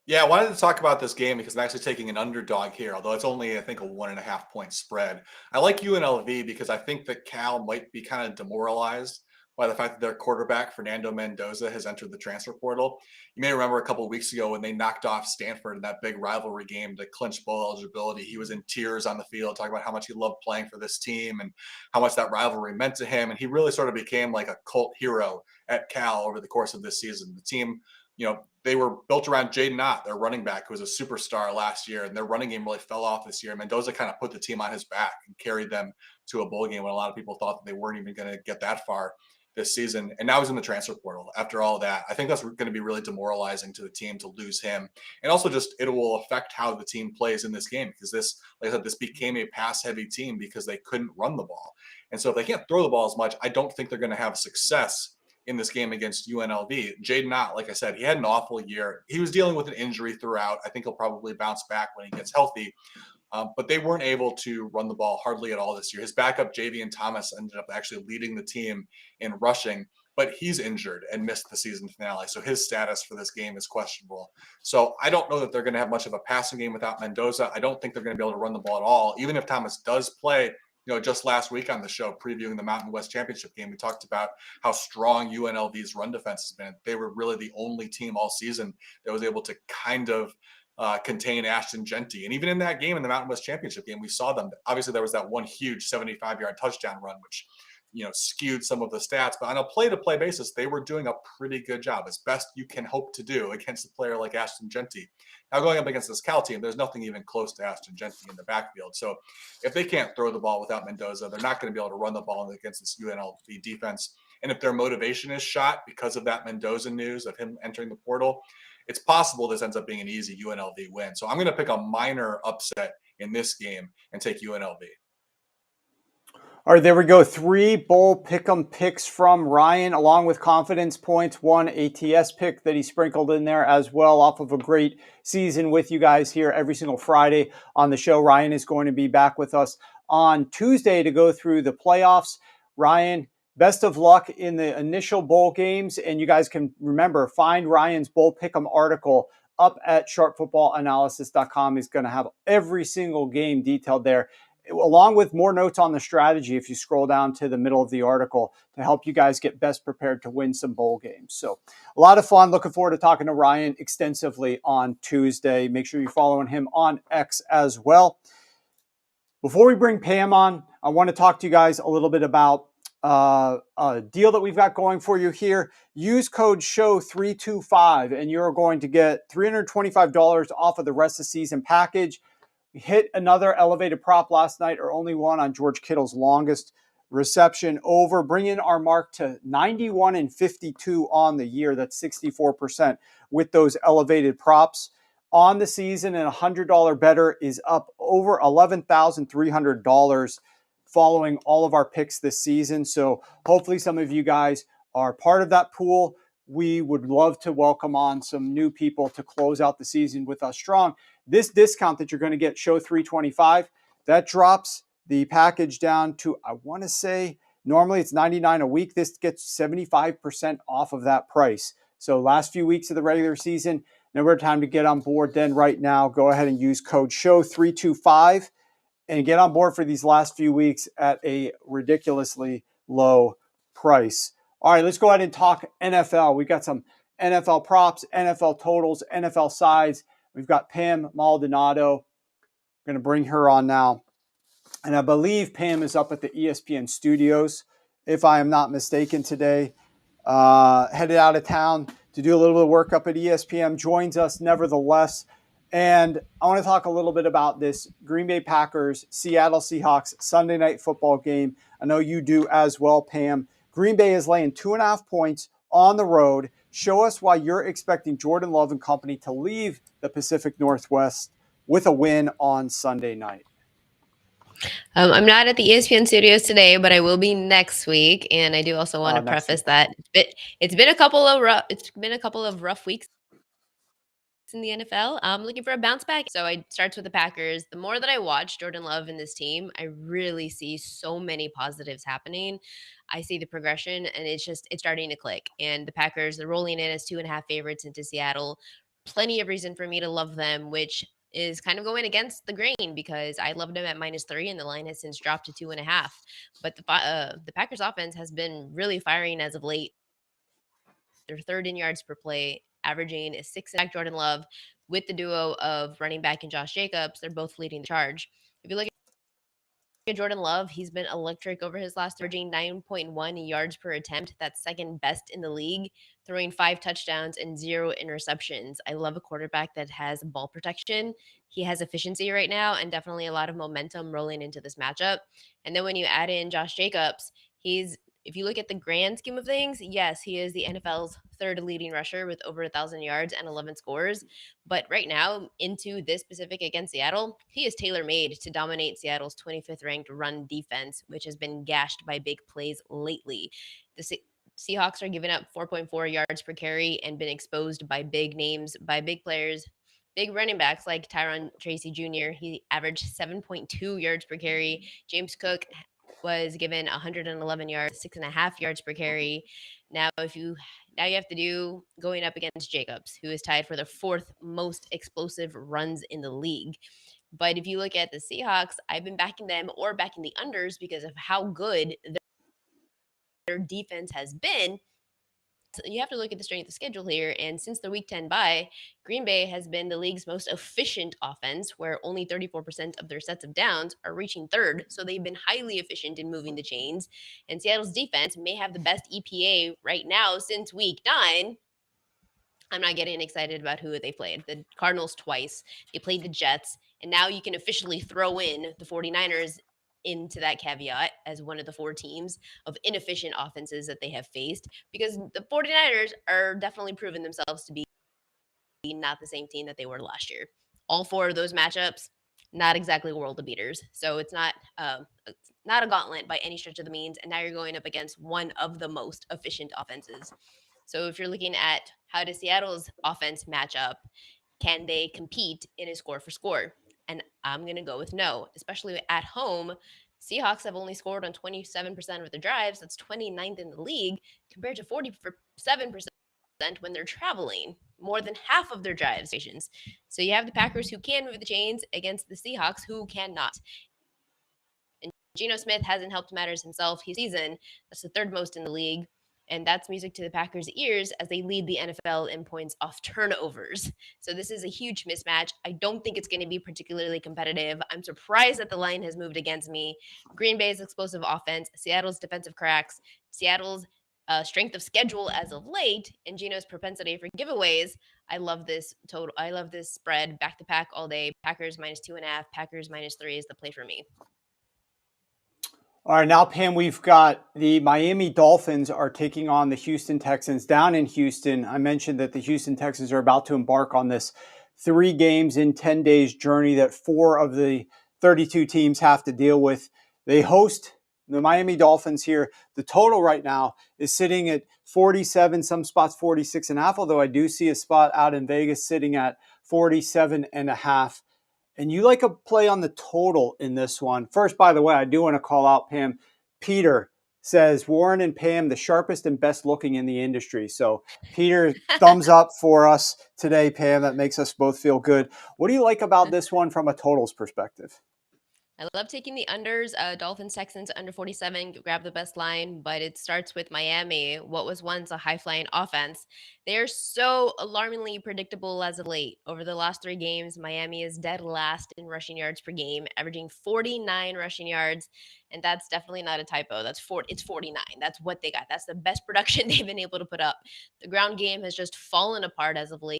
Yeah, I wanted to talk about this game because I'm actually taking an underdog here, although it's only, I think, a 1.5 point spread. I like UNLV because I think that Cal might be kind of demoralized by the fact that their quarterback, Fernando Mendoza, has entered the transfer portal. You may remember a couple of weeks ago when they knocked off Stanford in that big rivalry game to clinch bowl eligibility. He was in tears on the field, talking about how much he loved playing for this team and how much that rivalry meant to him. And he really sort of became like a cult hero at Cal over the course of this season. The team, they were built around Jaden Ott, their running back, who was a superstar last year, and their running game really fell off this year. Mendoza kind of put the team on his back and carried them to a bowl game when a lot of people thought that they weren't even going to get that far this season, and now he's in the transfer portal. After all that, I think that's going to be really demoralizing to the team to lose him, and also just it will affect how the team plays in this game because this, like I said, this became a pass-heavy team because they couldn't run the ball, and so if they can't throw the ball as much, I don't think they're going to have success in this game against UNLV. Jaden Ott, like I said, he had an awful year. He was dealing with an injury throughout. I think he'll probably bounce back when he gets healthy. But they weren't able to run the ball hardly at all this year. His backup, Javian Thomas, ended up actually leading the team in rushing, but he's injured and missed the season finale. So his status for this game is questionable. So I don't know that they're going to have much of a passing game without Mendoza. I don't think they're going to be able to run the ball at all. Even if Thomas does play, just last week on the show, previewing the Mountain West Championship game, we talked about how strong UNLV's run defense has been. They were really the only team all season that was able to kind of contain Ashton Genty. And even in that game, in the Mountain West Championship game, we saw them. Obviously, there was that one huge 75-yard touchdown run, which skewed some of the stats. But on a play-to-play basis, they were doing a pretty good job, as best you can hope to do against a player like Ashton Genty. Now, going up against this Cal team, there's nothing even close to Ashton Genty in the backfield. So if they can't throw the ball without Mendoza, they're not going to be able to run the ball against this UNLV defense. And if their motivation is shot because of that Mendoza news of him entering the portal, it's possible this ends up being an easy UNLV win. So I'm going to pick a minor upset in this game and take UNLV. All right, there we go. 3 bowl pick'em picks from Ryan, along with confidence points, 1 ATS pick that he sprinkled in there as well, off of a great season with you guys here every single Friday on the show. Ryan is going to be back with us on Tuesday to go through the playoffs. Ryan, best of luck in the initial bowl games, and you guys can remember, find Ryan's bowl pick'em article up at sharpfootballanalysis.com. He's going to have every single game detailed there, along with more notes on the strategy if you scroll down to the middle of the article, to help you guys get best prepared to win some bowl games. So a lot of fun. Looking forward to talking to Ryan extensively on Tuesday. Make sure you're following him on X as well. Before we bring Pam on, I want to talk to you guys a little bit about a deal that we've got going for you here. Use code SHOW325 and you're going to get $325 off of the rest of the season package. We hit another elevated prop last night, or only one, on George Kittle's longest reception over, bringing our mark to 91 and 52 on the year. That's 64% with those elevated props on the season, and $100 better is up over $11,300 following all of our picks this season. So hopefully some of you guys are part of that pool. We would love to welcome on some new people to close out the season with us strong. This discount that you're going to get, show 325, that drops the package down to, I want to say, normally it's $99 a week. This gets 75% off of that price. So last few weeks of the regular season, no better time to get on board than right now. Go ahead and use code SHOW325 and get on board for these last few weeks at a ridiculously low price. All right, let's go ahead and talk NFL. We've got some NFL props, NFL totals, NFL sides. We've got Pam Maldonado. I'm going to bring her on now. And I believe Pam is up at the ESPN studios, if I am not mistaken today. Headed out of town to do a little bit of work up at ESPN. Joins us nevertheless. And I want to talk a little bit about this Green Bay Packers, Seattle Seahawks Sunday night football game. I know you do as well, Pam. Green Bay is laying 2.5 points on the road. Show us why you're expecting Jordan Love and company to leave the Pacific Northwest with a win on Sunday night. I'm not at the ESPN studios today, but I will be next week. And I do also want to preface that it's been a couple of rough weeks in the NFL. I'm looking for a bounce back. So I starts with the Packers. The more that I watch Jordan Love and this team, I really see so many positives happening. I see the progression, and it's starting to click. And the Packers, they're rolling in as 2.5 favorites into Seattle. Plenty of reason for me to love them, which is kind of going against the grain because I loved them at -3 and the line has since dropped to 2.5. But the Packers offense has been really firing as of late. They're third in yards per play, averaging a 6 sack. Jordan Love with the duo of running back and Josh Jacobs, they're both leading the charge. If you look at Jordan Love, he's been electric over his last, averaging 9.1 yards per attempt. That's second best in the league, throwing 5 touchdowns and 0 interceptions. I love a quarterback that has ball protection. He has efficiency right now and definitely a lot of momentum rolling into this matchup. And then when you add in Josh Jacobs, he's If you look at the grand scheme of things, yes, he is the NFL's third leading rusher with over 1,000 yards and 11 scores. But right now, into this specific against Seattle, he is tailor-made to dominate Seattle's 25th ranked run defense, which has been gashed by big plays lately. The Seahawks are giving up 4.4 yards per carry and been exposed by big names, by big players, big running backs like Tyron Tracy Jr. He averaged 7.2 yards per carry. James Cook was given 111 yards, 6.5 yards per carry. Now you have to do going up against Jacobs, who is tied for the fourth most explosive runs in the league. But if you look at the Seahawks, I've been backing them or backing the unders because of how good their defense has been. So you have to look at the strength of schedule here. And since the Week 10 bye, Green Bay has been the league's most efficient offense, where only 34% of their sets of downs are reaching third. So they've been highly efficient in moving the chains. And Seattle's defense may have the best EPA right now since Week 9. I'm not getting excited about who they played. The Cardinals twice. They played the Jets. And now you can officially throw in the 49ers into that caveat as one of the four teams of inefficient offenses that they have faced, because the 49ers are definitely proven themselves to be not the same team that they were last year. All four of those matchups, not exactly world of beaters. So it's not a gauntlet by any stretch of the means. And now you're going up against one of the most efficient offenses. So if you're looking at how does Seattle's offense match up, can they compete in a score for score? And I'm going to go with no, especially at home. Seahawks have only scored on 27% of the drives. That's 29th in the league compared to 47% when they're traveling. More than half of their drive stations. So you have the Packers who can move the chains against the Seahawks who cannot. And Geno Smith hasn't helped matters himself. His season, that's the third most in the league. And that's music to the Packers' ears as they lead the NFL in points off turnovers. So this is a huge mismatch. I don't think it's going to be particularly competitive. I'm surprised that the line has moved against me. Green Bay's explosive offense, Seattle's defensive cracks, Seattle's strength of schedule as of late, and Geno's propensity for giveaways. I love this total. I love this spread back to pack all day. Packers -2.5, Packers -3 is the play for me. All right, now, Pam, we've got the Miami Dolphins are taking on the Houston Texans down in Houston. I mentioned that the Houston Texans are about to embark on this 3 games in 10 days journey that 4 of the 32 teams have to deal with. They host the Miami Dolphins here. The total right now is sitting at 47, some spots 46.5, although I do see a spot out in Vegas sitting at 47.5. And you like a play on the total in this one. First, by the way, I do want to call out Pam. Peter says Warren and Pam, the sharpest and best looking in the industry. So Peter, thumbs up for us today, Pam. That makes us both feel good. What do you like about this one from a totals perspective? I love taking the unders. Dolphins, Texans under 47, grab the best line, but it starts with Miami, what was once a high-flying offense. They are so alarmingly predictable as of late. Over the last 3 games, Miami is dead last in rushing yards per game, averaging 49 rushing yards, and that's definitely not a typo. It's 49. That's what they got. That's the best production they've been able to put up. The ground game has just fallen apart as of late,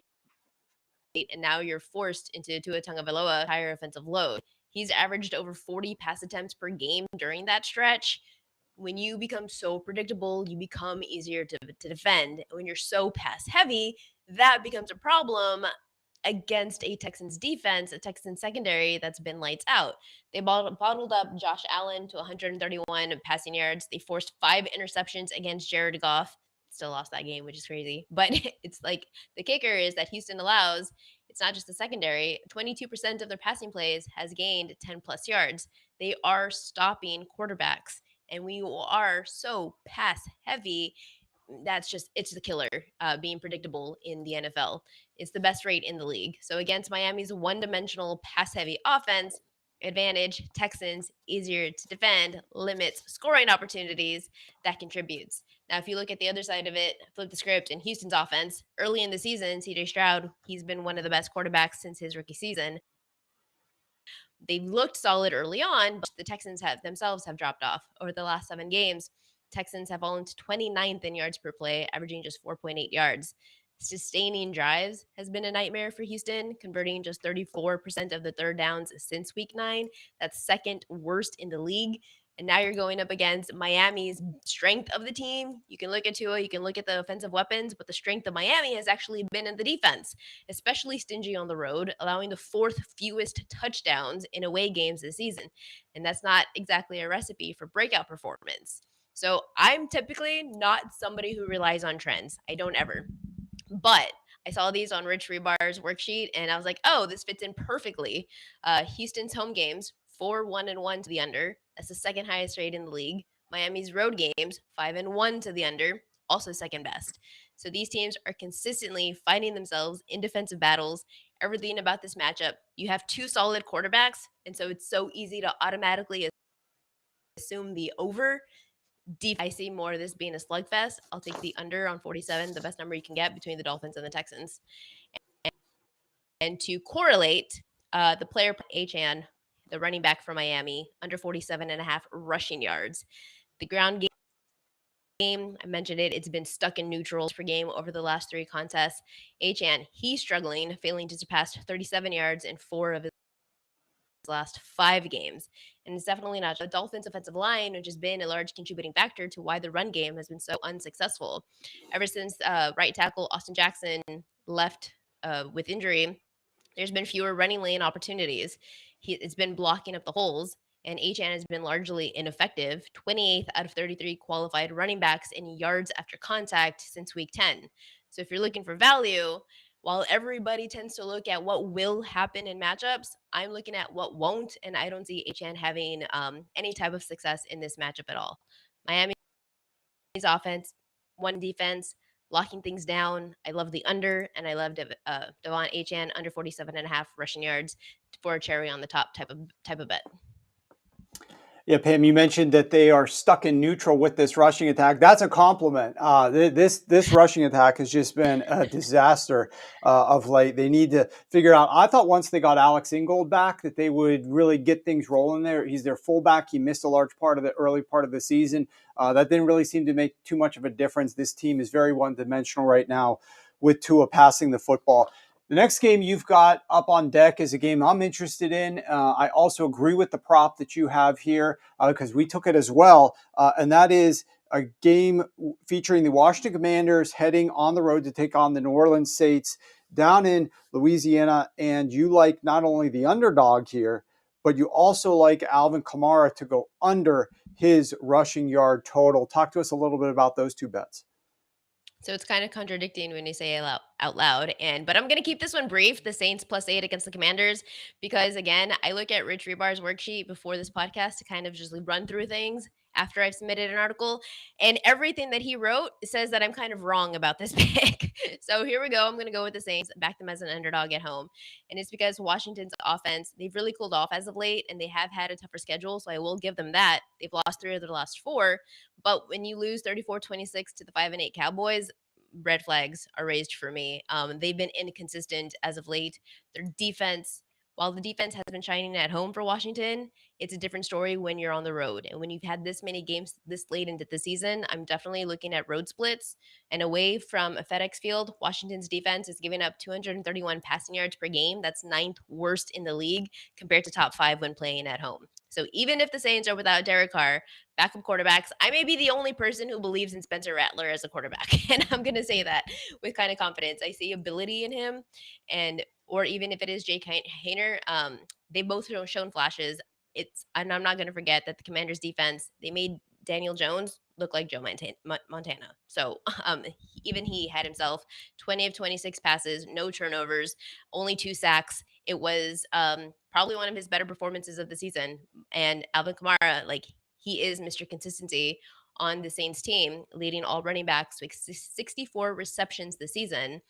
and now you're forced into Tua Tagovailoa higher offensive load. He's averaged over 40 pass attempts per game during that stretch. When you become so predictable, you become easier to defend. When you're so pass heavy, that becomes a problem against a Texans defense, a Texans secondary that's been lights out. They bottled up Josh Allen to 131 passing yards. They forced 5 interceptions against Jared Goff. Still lost that game, which is crazy. But it's like the kicker is that Houston allows, it's not just the secondary, 22% of their passing plays has gained 10 plus yards. They are stopping quarterbacks. And when you are so pass heavy, it's the killer, being predictable in the NFL. It's the best rate in the league. So against Miami's one-dimensional pass-heavy offense, advantage, Texans, easier to defend, limits scoring opportunities, that contributes. Now, if you look at the other side of it, flip the script in Houston's offense, early in the season, CJ Stroud, he's been one of the best quarterbacks since his rookie season. They've looked solid early on, but the Texans themselves have dropped off over the last 7 games. Texans have fallen to 29th in yards per play, averaging just 4.8 yards. Sustaining drives has been a nightmare for Houston, converting just 34% of the third downs since week 9. That's second worst in the league. And now you're going up against Miami's strength of the team. You can look at Tua, you can look at the offensive weapons, but the strength of Miami has actually been in the defense, especially stingy on the road, allowing the 4th fewest touchdowns in away games this season. And that's not exactly a recipe for breakout performance. So I'm typically not somebody who relies on trends. I don't ever. But I saw these on Rich Rebar's worksheet, and I was like, oh, this fits in perfectly. Houston's home games, 4-1-1 to the under. That's the second highest rate in the league. Miami's road games, 5-1 to the under, also second best. So these teams are consistently finding themselves in defensive battles. Everything about this matchup, you have 2 solid quarterbacks, and so it's so easy to automatically assume the over. I see more of this being a slugfest. I'll take the under on 47, the best number you can get between the Dolphins and the Texans. And to correlate, the player Achane, the running back for Miami, under 47.5 rushing yards. The ground game, I mentioned it, it's been stuck in neutrals per game over the last 3 contests. Achane, he's struggling, failing to surpass 37 yards in 4 of his last 5 games. And it's definitely not the Dolphins' offensive line, which has been a large contributing factor to why the run game has been so unsuccessful. Ever since right tackle Austin Jackson left with injury, there's been fewer running lane opportunities. It's been blocking up the holes, and Achane has been largely ineffective, 28th out of 33 qualified running backs in yards after contact since week 10. So if you're looking for value, while everybody tends to look at what will happen in matchups, I'm looking at what won't, and I don't see Achane having any type of success in this matchup at all. Miami's offense, one defense, locking things down. I love the under, and I love Devon Achane under 47.5 rushing yards for a cherry on the top type of bet. Yeah, Pam, you mentioned that they are stuck in neutral with this rushing attack. That's a compliment. This rushing attack has just been a disaster of late. They need to figure out. I thought once they got Alex Ingold back that they would really get things rolling there. He's their fullback. He missed a large part of the early part of the season. That didn't really seem to make too much of a difference. This team is very one-dimensional right now with Tua passing the football. The next game you've got up on deck is a game I'm interested in. I also agree with the prop that you have here because we took it as well. And that is a game featuring the Washington Commanders heading on the road to take on the New Orleans Saints down in Louisiana. And you like not only the underdog here, but you also like Alvin Kamara to go under his rushing yard total. Talk to us a little bit about those 2 bets. So it's kind of contradicting when you say it out loud. But I'm going to keep this one brief, the Saints +8 against the Commanders, because again, I look at Rich Rebar's worksheet before this podcast to kind of just run through things after I've submitted an article. And everything that he wrote says that I'm kind of wrong about this pick. So here we go. I'm going to go with the Saints, back them as an underdog at home. And it's because Washington's offense, they've really cooled off as of late, and they have had a tougher schedule. So I will give them that. They've lost 3 of their last 4. But when you lose 34-26 to the 5-8 Cowboys, red flags are raised for me. They've been inconsistent as of late. Their defense, while the defense has been shining at home for Washington, it's a different story when you're on the road. And when you've had this many games this late into the season, I'm definitely looking at road splits. And away from a FedEx Field, Washington's defense is giving up 231 passing yards per game. That's 9th worst in the league compared to top 5 when playing at home. So even if the Saints are without Derek Carr, backup quarterbacks, I may be the only person who believes in Spencer Rattler as a quarterback. And I'm going to say that with kind of confidence. I see ability in him. Or even if it is Jake Hayner, they both shown flashes. I'm not going to forget that the Commanders defense, they made Daniel Jones look like Joe Montana. So even he had himself 20 of 26 passes, no turnovers, only 2 sacks. It was probably one of his better performances of the season. And Alvin Kamara, he is Mr. Consistency on the Saints team, leading all running backs with 64 receptions this season.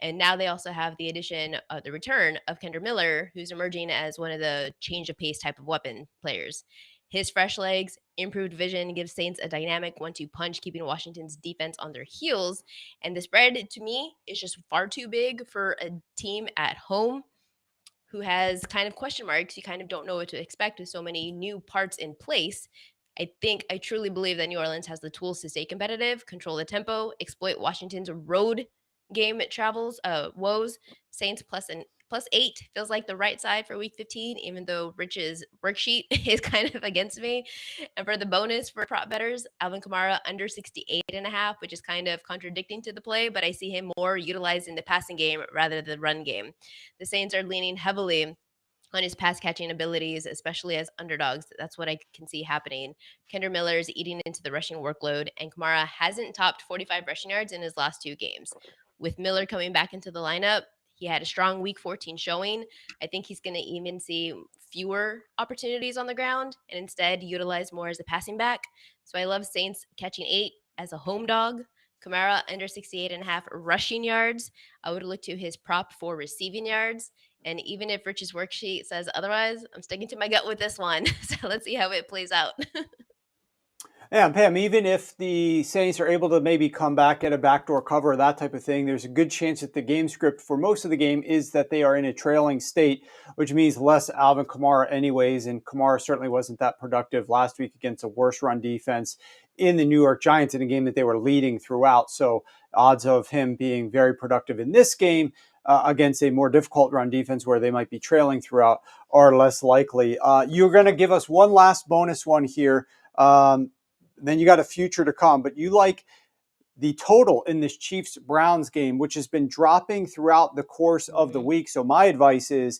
And now they also have the addition of the return of Kendra Miller, who's emerging as one of the change of pace type of weapon players. His fresh legs, improved vision gives Saints a dynamic 1-2 punch, keeping Washington's defense on their heels. And the spread, to me, is just far too big for a team at home who has kind of question marks. You kind of don't know what to expect with so many new parts in place. I truly believe that New Orleans has the tools to stay competitive, control the tempo, exploit Washington's road game woes. Saints +8 feels like the right side for week 15, even though Rich's worksheet is kind of against me. And for the bonus for prop bettors, Alvin Kamara under 68.5, which is kind of contradicting to the play, but I see him more utilized in the passing game rather than the run game. The Saints are leaning heavily on his pass catching abilities, especially as underdogs. That's what I can see happening. Kendra Miller is eating into the rushing workload, and Kamara hasn't topped 45 rushing yards in his last 2 games. With Miller coming back into the lineup, he had a strong week 14 showing. I think he's going to even see fewer opportunities on the ground and instead utilize more as a passing back. So I love Saints catching 8 as a home dog. Kamara under 68.5 rushing yards. I would look to his prop for receiving yards. And even if Rich's worksheet says otherwise, I'm sticking to my gut with this one. So let's see how it plays out. Yeah, Pam, even if the Saints are able to maybe come back at a backdoor cover, that type of thing, there's a good chance that the game script for most of the game is that they are in a trailing state, which means less Alvin Kamara anyways. And Kamara certainly wasn't that productive last week against a worse run defense in the New York Giants in a game that they were leading throughout. So odds of him being very productive in this game against a more difficult run defense where they might be trailing throughout are less likely. You're going to give us one last bonus one here. Then you got a future to come, but you like the total in this Chiefs-Browns game, which has been dropping throughout the course of the week. So my advice is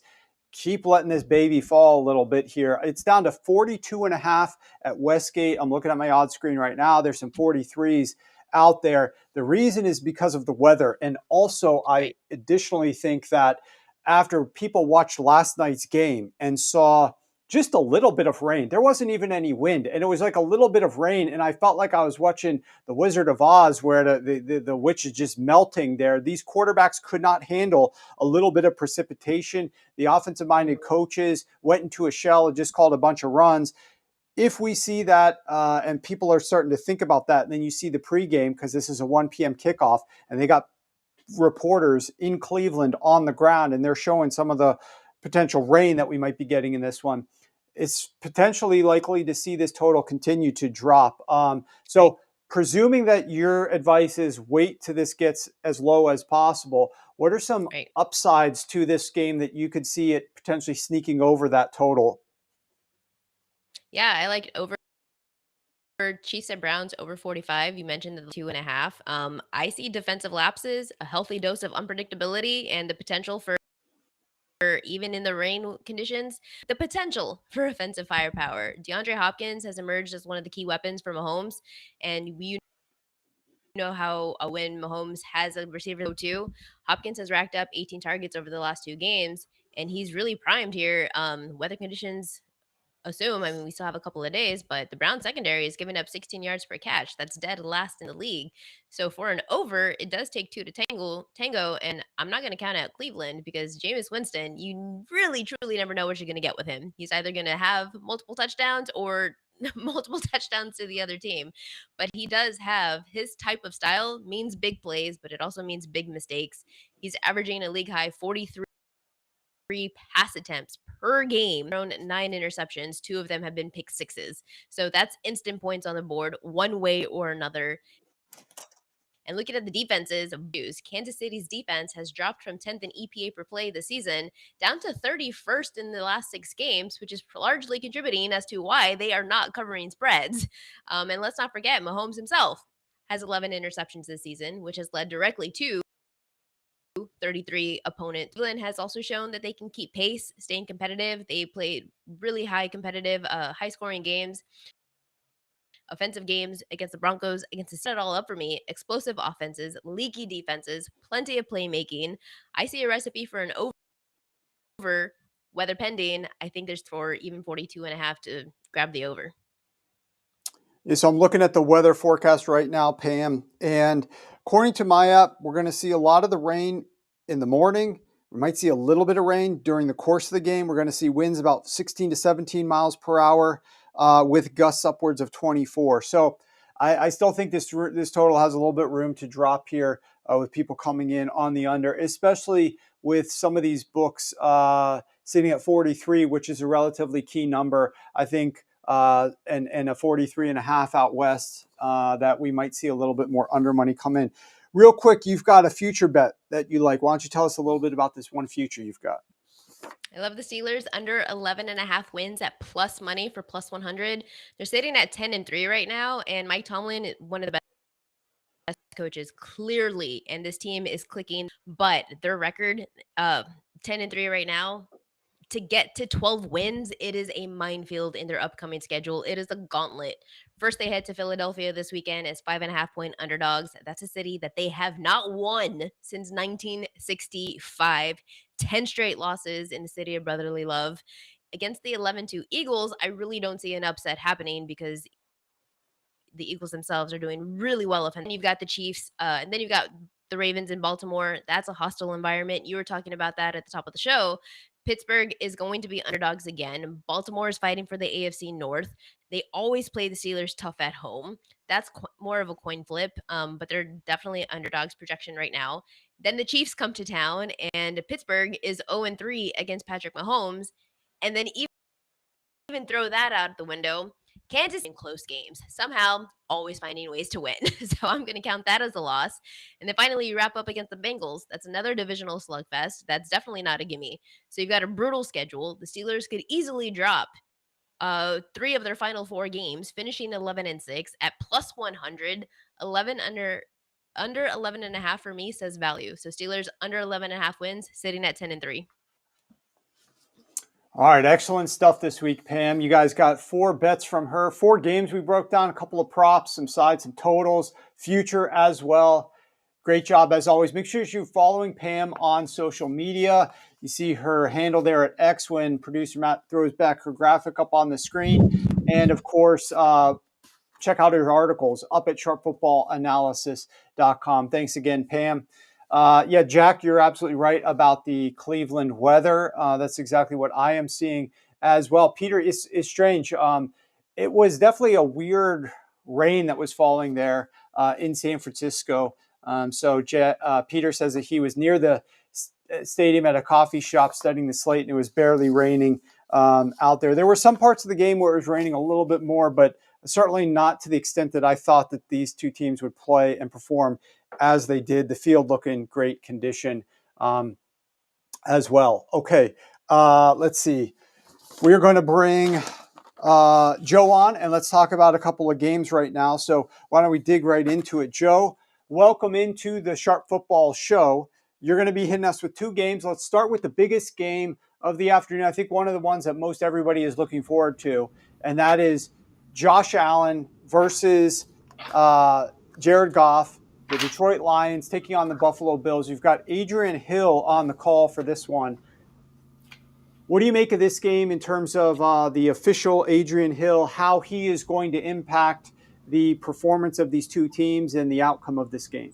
keep letting this baby fall a little bit here. It's down to 42.5 at Westgate. I'm looking at my odds screen right now. There's some 43s out there. The reason is because of the weather. And also, I additionally think that after people watched last night's game and saw just a little bit of rain. There wasn't even any wind, and it was like a little bit of rain, and I felt like I was watching The Wizard of Oz where the witch is just melting there. These quarterbacks could not handle a little bit of precipitation. The offensive-minded coaches went into a shell and just called a bunch of runs. If we see that, and people are starting to think about that, and then you see the pregame, because this is a 1 p.m. kickoff, and they got reporters in Cleveland on the ground, and they're showing some of the potential rain that we might be getting in this one. It's potentially likely to see this total continue to drop. So presuming that your advice is wait till this gets as low as possible, what are some upsides to this game that you could see it potentially sneaking over that total? Yeah, I like over Chiefs and Browns over 45. You mentioned the 2.5. I see defensive lapses, a healthy dose of unpredictability, and the potential for even in the rain conditions, the potential for offensive firepower. DeAndre Hopkins has emerged as one of the key weapons for Mahomes, and we know how when Mahomes has a receiver too, Hopkins has racked up 18 targets over the last 2 games, and he's really primed here. Weather conditions assume, I mean, we still have a couple of days, but the Brown secondary is giving up 16 yards per catch. That's dead last in the league. So for an over, it does take 2 to tango, and I'm not going to count out Cleveland because Jameis Winston, you really, truly never know what you're going to get with him. He's either going to have multiple touchdowns or multiple touchdowns to the other team. But he does have his type of style means big plays, but it also means big mistakes. He's averaging a league high 43 pass attempts per game, thrown 9 interceptions. 2 of them have been pick sixes. So that's instant points on the board one way or another. And looking at the defenses of Kansas City's defense has dropped from 10th in EPA per play this season down to 31st in the last 6 games, which is largely contributing as to why they are not covering spreads. And let's not forget, Mahomes himself has 11 interceptions this season, which has led directly to 33 opponent. Cleveland has also shown that they can keep pace, staying competitive. They played really high competitive, high scoring games, offensive games against the Broncos, against the set it all up for me. Explosive offenses, leaky defenses, plenty of playmaking. I see a recipe for an over, weather pending. I think there's for even 42.5 to grab the over. Yeah, so I'm looking at the weather forecast right now, Pam, and according to my app, we're going to see a lot of the rain in the morning. We might see a little bit of rain during the course of the game. We're going to see winds about 16 to 17 miles per hour with gusts upwards of 24. So I still think this total has a little bit room to drop here with people coming in on the under, especially with some of these books sitting at 43, which is a relatively key number. I think and a 43.5 out west that we might see a little bit more under money come in. real quick, you've got a future bet that you like. Why don't you tell us a little bit about this one future you've got? I love the Steelers under 11.5 wins at plus money for plus 100. They're sitting at 10-3 right now, and Mike Tomlin, one of the best coaches, clearly, and this team is clicking. But their record, 10-3 right now. To get to 12 wins, it is a minefield in their upcoming schedule. It is a gauntlet. First, they head to Philadelphia this weekend as 5.5-point underdogs. That's a city that they have not won since 1965. 10 straight losses in the city of brotherly love. Against the 11-2 Eagles, I really don't see an upset happening because the Eagles themselves are doing really well. And you've got the Chiefs, and then you've got the Ravens in Baltimore. That's a hostile environment. You were talking about that at the top of the show. Pittsburgh is going to be underdogs again. Baltimore is fighting for the AFC North. They always play the Steelers tough at home. That's more of a coin flip, but they're definitely underdogs projection right now. Then the Chiefs come to town, and Pittsburgh is 0-3 against Patrick Mahomes. And then even throw that out the window. Kansas in close games, somehow always finding ways to win. So I'm going to count that as a loss. And then finally, you wrap up against the Bengals. That's another divisional slugfest. That's definitely not a gimme. So you've got a brutal schedule. The Steelers could easily drop 3 of their final 4 games, finishing 11-6 at plus 100. 11 under 11.5 for me says value. So Steelers under 11.5 wins, sitting at 10-3. All right, excellent stuff this week, Pam. You guys got 4 bets from her, 4 games we broke down, a couple of props, some sides, some totals, future as well. Great job as always. Make sure you're following Pam on social media. You see her handle there at X when producer Matt throws back her graphic up on the screen. And of course, check out her articles up at sharpfootballanalysis.com. Thanks again, Pam. Yeah, Jack, you're absolutely right about the Cleveland weather. That's exactly what I am seeing as well. Peter, it's strange. It was definitely a weird rain that was falling there in San Francisco. So Peter says that he was near the stadium at a coffee shop studying the slate, and it was barely raining out there. There were some parts of the game where it was raining a little bit more, but certainly not to the extent that I thought that these two teams would play and perform as they did. The field looked in great condition as well. Okay, let's see. We're going to bring Joe on, and let's talk about a couple of games right now. So why don't we dig right into it? Joe, welcome into the Sharp Football Show. You're going to be hitting us with 2 games. Let's start with the biggest game of the afternoon. I think one of the ones that most everybody is looking forward to, and that is Josh Allen versus Jared Goff, the Detroit Lions taking on the Buffalo Bills. You've got Adrian Hill on the call for this one. What do you make of this game in terms of the official Adrian Hill, how he is going to impact the performance of these two teams and the outcome of this game?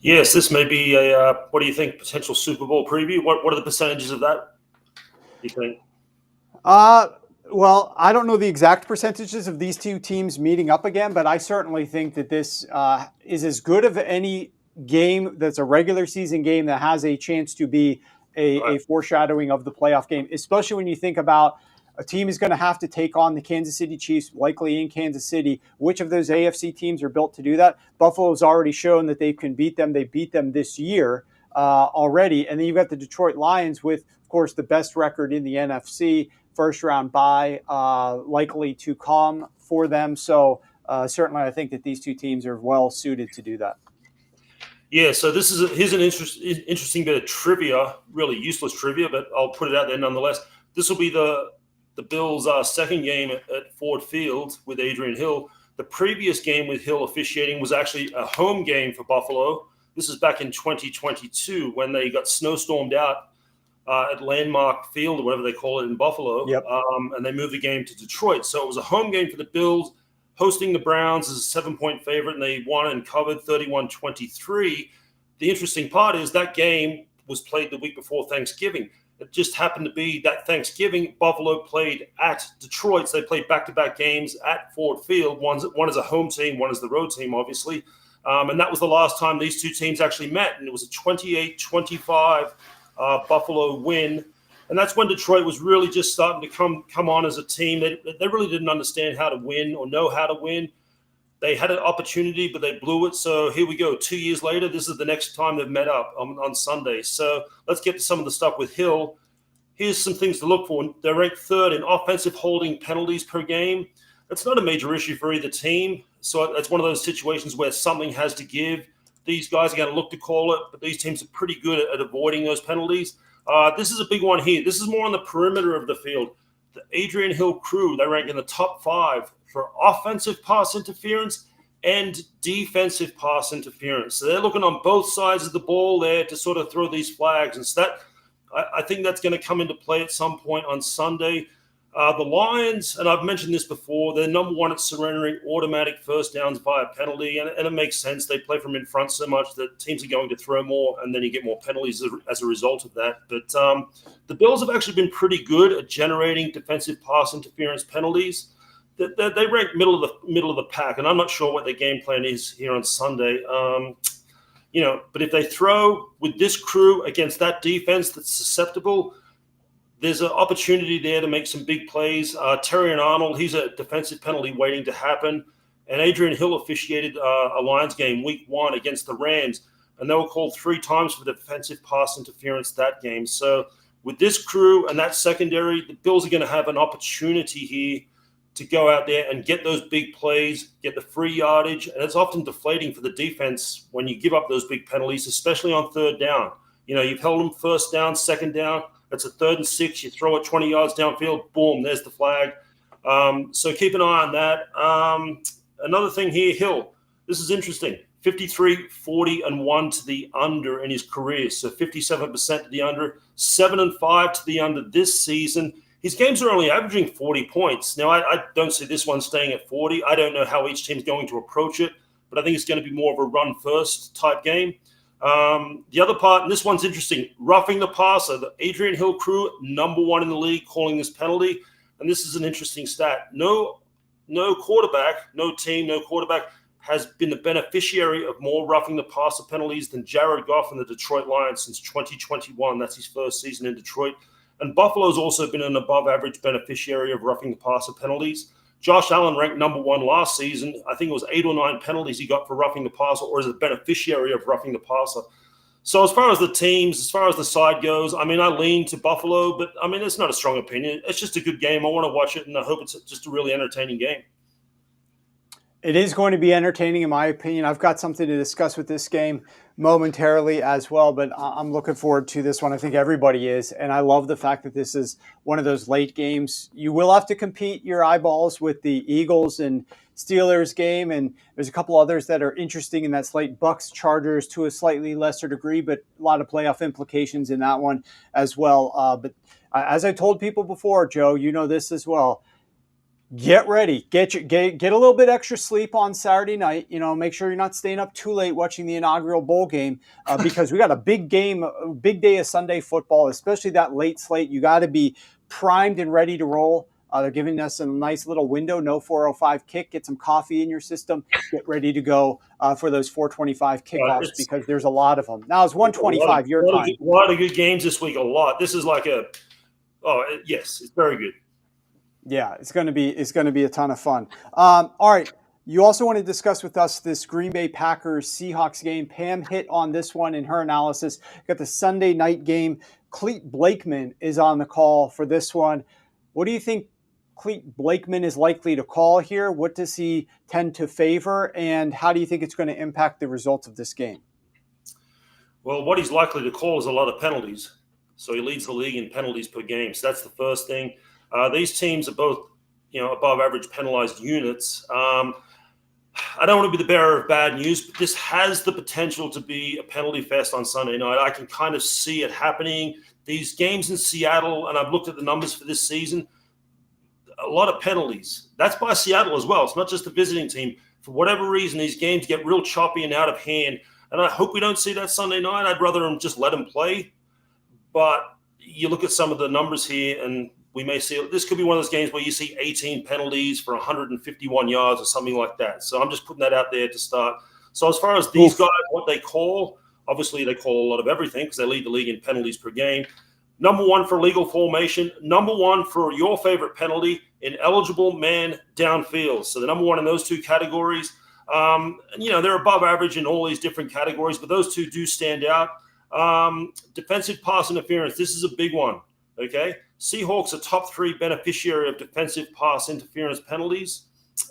Yes, this may be a, what do you think, potential Super Bowl preview? What are the percentages of that, do you think? Well, I don't know the exact percentages of these two teams meeting up again, but I certainly think that this is as good of any game that's a regular season game that has a chance to be a foreshadowing of the playoff game, especially when you think about a team is going to have to take on the Kansas City Chiefs, likely in Kansas City. Which of those AFC teams are built to do that? Buffalo's already shown that they can beat them. They beat them this year already. And then you've got the Detroit Lions with, of course, the best record in the NFC. First round bye likely to come for them. So certainly I think that these two teams are well suited to do that. Yeah, so here's an interesting bit of trivia, really useless trivia, but I'll put it out there nonetheless. This will be the Bills' second game at Ford Field with Adrian Hill. The previous game with Hill officiating was actually a home game for Buffalo. This is back in 2022 when they got snowstormed out at Landmark Field or whatever they call it in Buffalo. Yep. And they moved the game to Detroit. So it was a home game for the Bills, hosting the Browns as a 7-point favorite, and they won and covered 31-23. The interesting part is that game was played the week before Thanksgiving. It just happened to be that Thanksgiving, Buffalo played at Detroit. So they played back-to-back games at Ford Field. One is a home team, one is the road team, obviously. And that was the last time these two teams actually met, and it was a 28-25 Buffalo win. And that's when Detroit was really just starting to come on as a team. They really didn't understand how to win or know how to win. They had an opportunity, but they blew it. So here we go. 2 years later, this is the next time they've met up on Sunday. So let's get to some of the stuff with Hill. Here's some things to look for. They're ranked third in offensive holding penalties per game. That's not a major issue for either team. So it's one of those situations where something has to give. These guys are going to look to call it, but these teams are pretty good at avoiding those penalties. This is a big one here. This is more on the perimeter of the field. The Adrian Hill crew, they rank in the top 5 for offensive pass interference and defensive pass interference. So they're looking on both sides of the ball there to sort of throw these flags. And so I think that's going to come into play at some point on Sunday. The Lions, and I've mentioned this before, they're number 1 at surrendering automatic first downs via penalty, and it makes sense. They play from in front so much that teams are going to throw more, and then you get more penalties as a result of that. But the Bills have actually been pretty good at generating defensive pass interference penalties. They rank middle of the pack, and I'm not sure what their game plan is here on Sunday. But if they throw with this crew against that defense that's susceptible, there's an opportunity there to make some big plays. Terry and Arnold, he's a defensive penalty waiting to happen. And Adrian Hill officiated a Lions game week 1 against the Rams, and they were called 3 times for defensive pass interference that game. So with this crew and that secondary, the Bills are going to have an opportunity here to go out there and get those big plays, get the free yardage. And it's often deflating for the defense when you give up those big penalties, especially on third down. You've held them first down, second down. It's a 3rd and 6. You throw it 20 yards downfield, boom, there's the flag. So keep an eye on that. Another thing here, Hill. This is interesting. 53, 40, and 1 to the under in his career. So 57% to the under, 7 and 5 to the under this season. His games are only averaging 40 points. Now, I don't see this one staying at 40. I don't know how each team's going to approach it, but I think it's going to be more of a run-first type game. The other part, and this one's interesting, roughing the passer. The Adrian Hill crew, number 1 in the league, calling this penalty. And this is an interesting stat. No quarterback, no team, no quarterback has been the beneficiary of more roughing the passer penalties than Jared Goff and the Detroit Lions since 2021. That's his first season in Detroit. And Buffalo's also been an above-average beneficiary of roughing the passer penalties. Josh Allen ranked number 1 last season. I think it was 8 or 9 penalties he got for roughing the passer, or as a beneficiary of roughing the passer. So as far as the teams, as far as the side goes, I lean to Buffalo, but it's not a strong opinion. It's just a good game. I want to watch it, and I hope it's just a really entertaining game. It is going to be entertaining, in my opinion. I've got something to discuss with this game momentarily as well, but I'm looking forward to this one. I think everybody is, and I love the fact that this is one of those late games. You will have to compete your eyeballs with the Eagles and Steelers game, and there's a couple others that are interesting in that slate. Bucks, Chargers to a slightly lesser degree, but a lot of playoff implications in that one as well. But as I told people before, Joe, you know this as well. Get ready. Get a little bit extra sleep on Saturday night. Make sure you're not staying up too late watching the inaugural bowl game because we got a big game, a big day of Sunday football, especially that late slate. You got to be primed and ready to roll. They're giving us a nice little window, no 4:05 kick. Get some coffee in your system. Get ready to go for those 4:25 kickoffs because there's a lot of them. Now it's 1:25 your time. A lot of good games this week. A lot. This is like yes, it's very good. Yeah, it's going to be a ton of fun. All right. You also want to discuss with us this Green Bay Packers Seahawks game. Pam hit on this one in her analysis. Got the Sunday night game. Clete Blakeman is on the call for this one. What do you think Clete Blakeman is likely to call here? What does he tend to favor? And how do you think it's going to impact the results of this game? Well, what he's likely to call is a lot of penalties. So he leads the league in penalties per game. So that's the first thing. These teams are both, above average penalized units. I don't want to be the bearer of bad news, but this has the potential to be a penalty fest on Sunday night. I can kind of see it happening. These games in Seattle, and I've looked at the numbers for this season, a lot of penalties. That's by Seattle as well. It's not just the visiting team. For whatever reason, these games get real choppy and out of hand. And I hope we don't see that Sunday night. I'd rather just let them play. But you look at some of the numbers here, and we may see this could be one of those games where you see 18 penalties for 151 yards or something like that. So I'm just putting that out there to start. So as far as these guys, what they call, obviously they call a lot of everything because they lead the league in penalties per game. Number 1 for legal formation. Number 1 for your favorite penalty, ineligible man downfield. So the number 1 in those two categories. They're above average in all these different categories, but those two do stand out. Defensive pass interference. This is a big one. Okay. Seahawks are top 3 beneficiary of defensive pass interference penalties.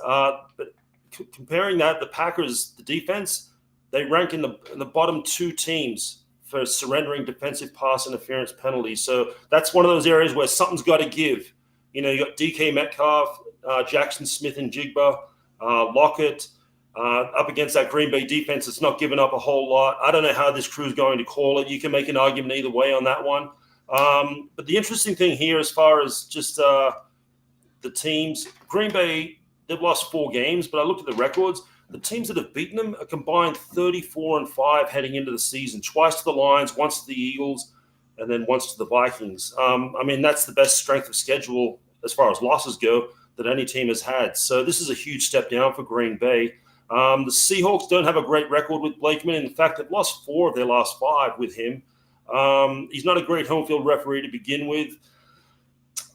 But comparing that, the Packers, the defense, they rank in the bottom 2 teams for surrendering defensive pass interference penalties. So that's one of those areas where something's got to give. You got DK Metcalf, Jackson Smith and Jigba, Lockett, up against that Green Bay defense. It's not giving up a whole lot. I don't know how this crew is going to call it. You can make an argument either way on that one. But the interesting thing here, as far as just the teams, Green Bay, they've lost 4 games, but I looked at the records. The teams that have beaten them are combined 34-5 heading into the season. Twice to the Lions, once to the Eagles, and then once to the Vikings. That's the best strength of schedule as far as losses go that any team has had. So this is a huge step down for Green Bay. The Seahawks don't have a great record with Blakeman. In fact, they've lost 4 of their last 5 with him. He's not a great home field referee to begin with.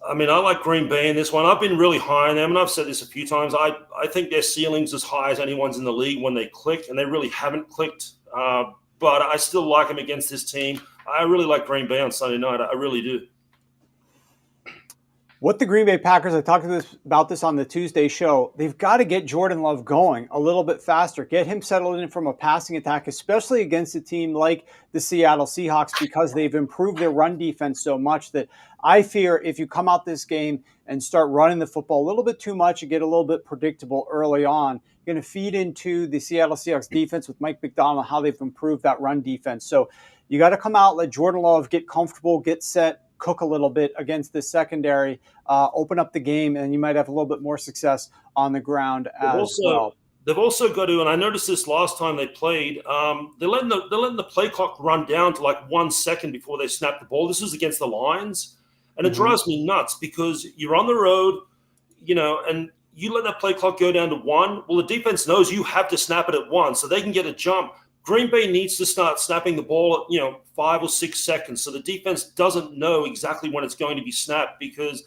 I like Green Bay in this one. I've been really high on them, and I've said this a few times. I think their ceiling's as high as anyone's in the league when they click, and they really haven't clicked. But I still like them against this team. I really like Green Bay on Sunday night. I really do. What the Green Bay Packers, I talked about this on the Tuesday show, they've got to get Jordan Love going a little bit faster, get him settled in from a passing attack, especially against a team like the Seattle Seahawks, because they've improved their run defense so much that I fear if you come out this game and start running the football a little bit too much and get a little bit predictable early on, you're going to feed into the Seattle Seahawks defense with Mike McDonald, how they've improved that run defense. So you got to come out, let Jordan Love get comfortable, get set, cook a little bit against this secondary, open up the game, and you might have a little bit more success on the ground as well. They've also got to, and I noticed this last time they played, they're letting the play clock run down to like 1 second before they snap the ball. This was against the Lions, and it drives me nuts because you're on the road, and you let that play clock go down to 1. Well, the defense knows you have to snap it at 1 so they can get a jump. Green Bay needs to start snapping the ball at 5 or 6 seconds, so the defense doesn't know exactly when it's going to be snapped, because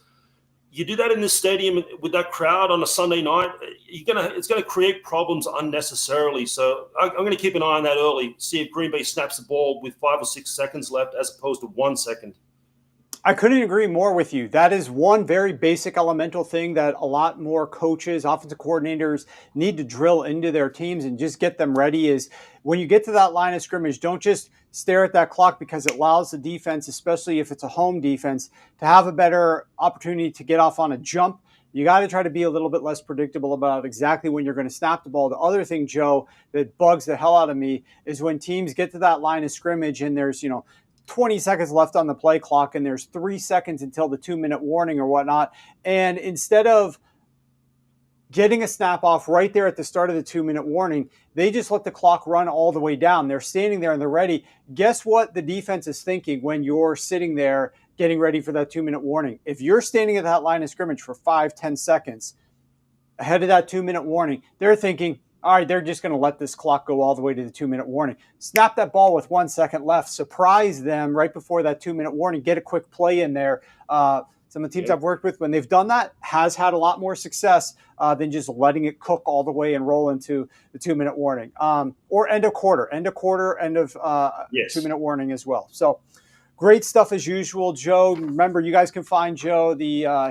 you do that in this stadium with that crowd on a Sunday night, it's going to create problems unnecessarily. So I'm going to keep an eye on that early, see if Green Bay snaps the ball with 5 or 6 seconds left as opposed to 1 second. I couldn't agree more with you. That is one very basic elemental thing that a lot more coaches, offensive coordinators need to drill into their teams and just get them ready is when you get to that line of scrimmage, don't just stare at that clock, because it allows the defense, especially if it's a home defense, to have a better opportunity to get off on a jump. You got to try to be a little bit less predictable about exactly when you're going to snap the ball. The other thing, Joe, that bugs the hell out of me is when teams get to that line of scrimmage and there's, 20 seconds left on the play clock and there's 3 seconds until the 2-minute warning or whatnot. And instead of getting a snap off right there at the start of the 2-minute warning, they just let the clock run all the way down. They're standing there and they're ready. Guess what the defense is thinking when you're sitting there getting ready for that 2-minute warning? If you're standing at that line of scrimmage for 5-10 seconds ahead of that 2-minute warning, they're thinking, all right, they're just going to let this clock go all the way to the 2-minute warning. Snap that ball with 1 second left. Surprise them right before that 2-minute warning. Get a quick play in there. Some of the teams I've worked with, when they've done that, has had a lot more success than just letting it cook all the way and roll into the 2-minute warning. Or end of quarter, end of 2-minute warning as well. So great stuff as usual, Joe. Remember, you guys can find Joe.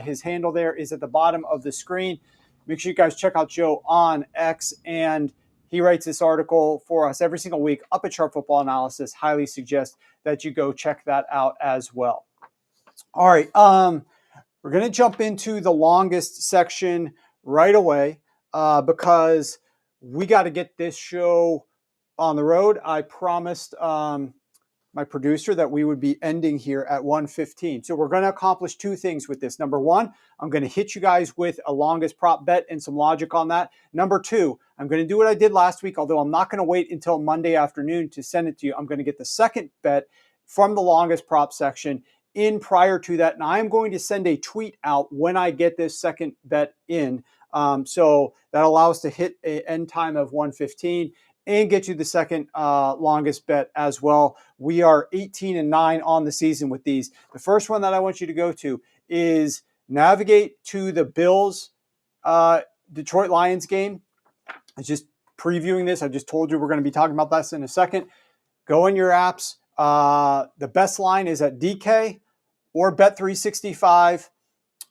His handle there is at the bottom of the screen. Make sure you guys check out Joe on X, and he writes this article for us every single week up at Sharp Football Analysis. Highly suggest that you go check that out as well. All right, we're going to jump into the longest section right away because we got to get this show on the road. I promised my producer that we would be ending here at 1:15. So we're going to accomplish 2 things with this. Number 1, I'm going to hit you guys with a longest prop bet and some logic on that. Number 2, I'm going to do what I did last week, although I'm not going to wait until Monday afternoon to send it to you. I'm going to get the second bet from the longest prop section in prior to that. And I'm going to send a tweet out when I get this second bet in. So that allows us to hit an end time of 1:15. And get you the second longest bet as well. We are 18-9 on the season with these. The first one that I want you to go to is navigate to the Bills Detroit Lions game. It's just previewing this. I just told you we're going to be talking about this in a second. Go in your apps. The best line is at DK or Bet365,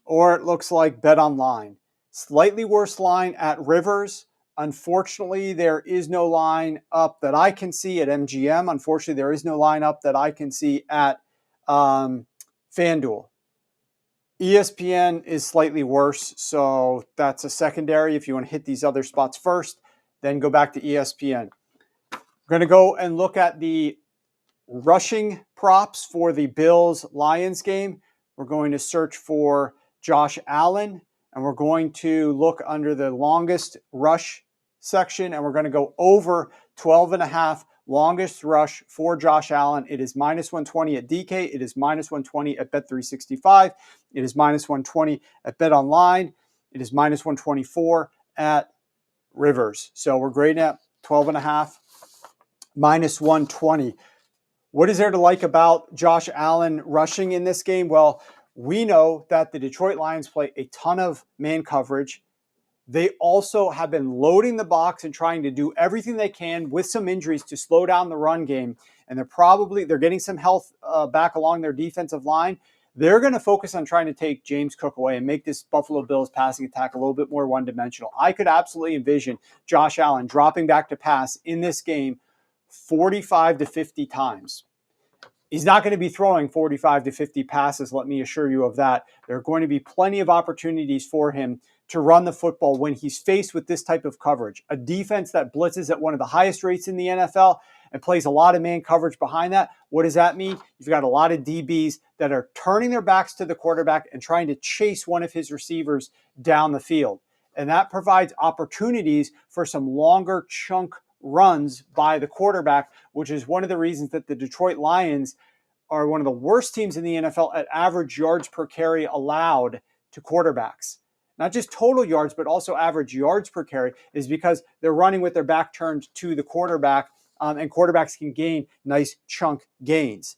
or it looks like Bet Online. Slightly worse line at Rivers. Unfortunately, there is no line up that I can see at MGM. Unfortunately, there is no line up that I can see at FanDuel. ESPN is slightly worse, so that's a secondary. If you want to hit these other spots first, then go back to ESPN. We're going to go and look at the rushing props for the Bills-Lions game. We're going to search for Josh Allen, and we're going to look under the longest rush section, and we're going to go over 12.5 longest rush for Josh Allen. It is -120 at DK. It is -120 at Bet365. It is -120 at Bet Online. It is -124 at Rivers. So we're grading at 12.5, -120. What is there to like about Josh Allen rushing in this game? Well, we know that the Detroit Lions play a ton of man coverage. They also have been loading the box and trying to do everything they can with some injuries to slow down the run game. And they're getting some health back along their defensive line. They're going to focus on trying to take James Cook away and make this Buffalo Bills passing attack a little bit more one-dimensional. I could absolutely envision Josh Allen dropping back to pass in this game 45 to 50 times. He's not going to be throwing 45 to 50 passes, let me assure you of that. There are going to be plenty of opportunities for him to run the football when he's faced with this type of coverage. A defense that blitzes at one of the highest rates in the NFL and plays a lot of man coverage behind that. What does that mean? You've got a lot of DBs that are turning their backs to the quarterback and trying to chase one of his receivers down the field. And that provides opportunities for some longer chunk runs by the quarterback, which is one of the reasons that the Detroit Lions are one of the worst teams in the NFL at average yards per carry allowed to quarterbacks. Not just total yards, but also average yards per carry, is because they're running with their back turned to the quarterback, and quarterbacks can gain nice chunk gains.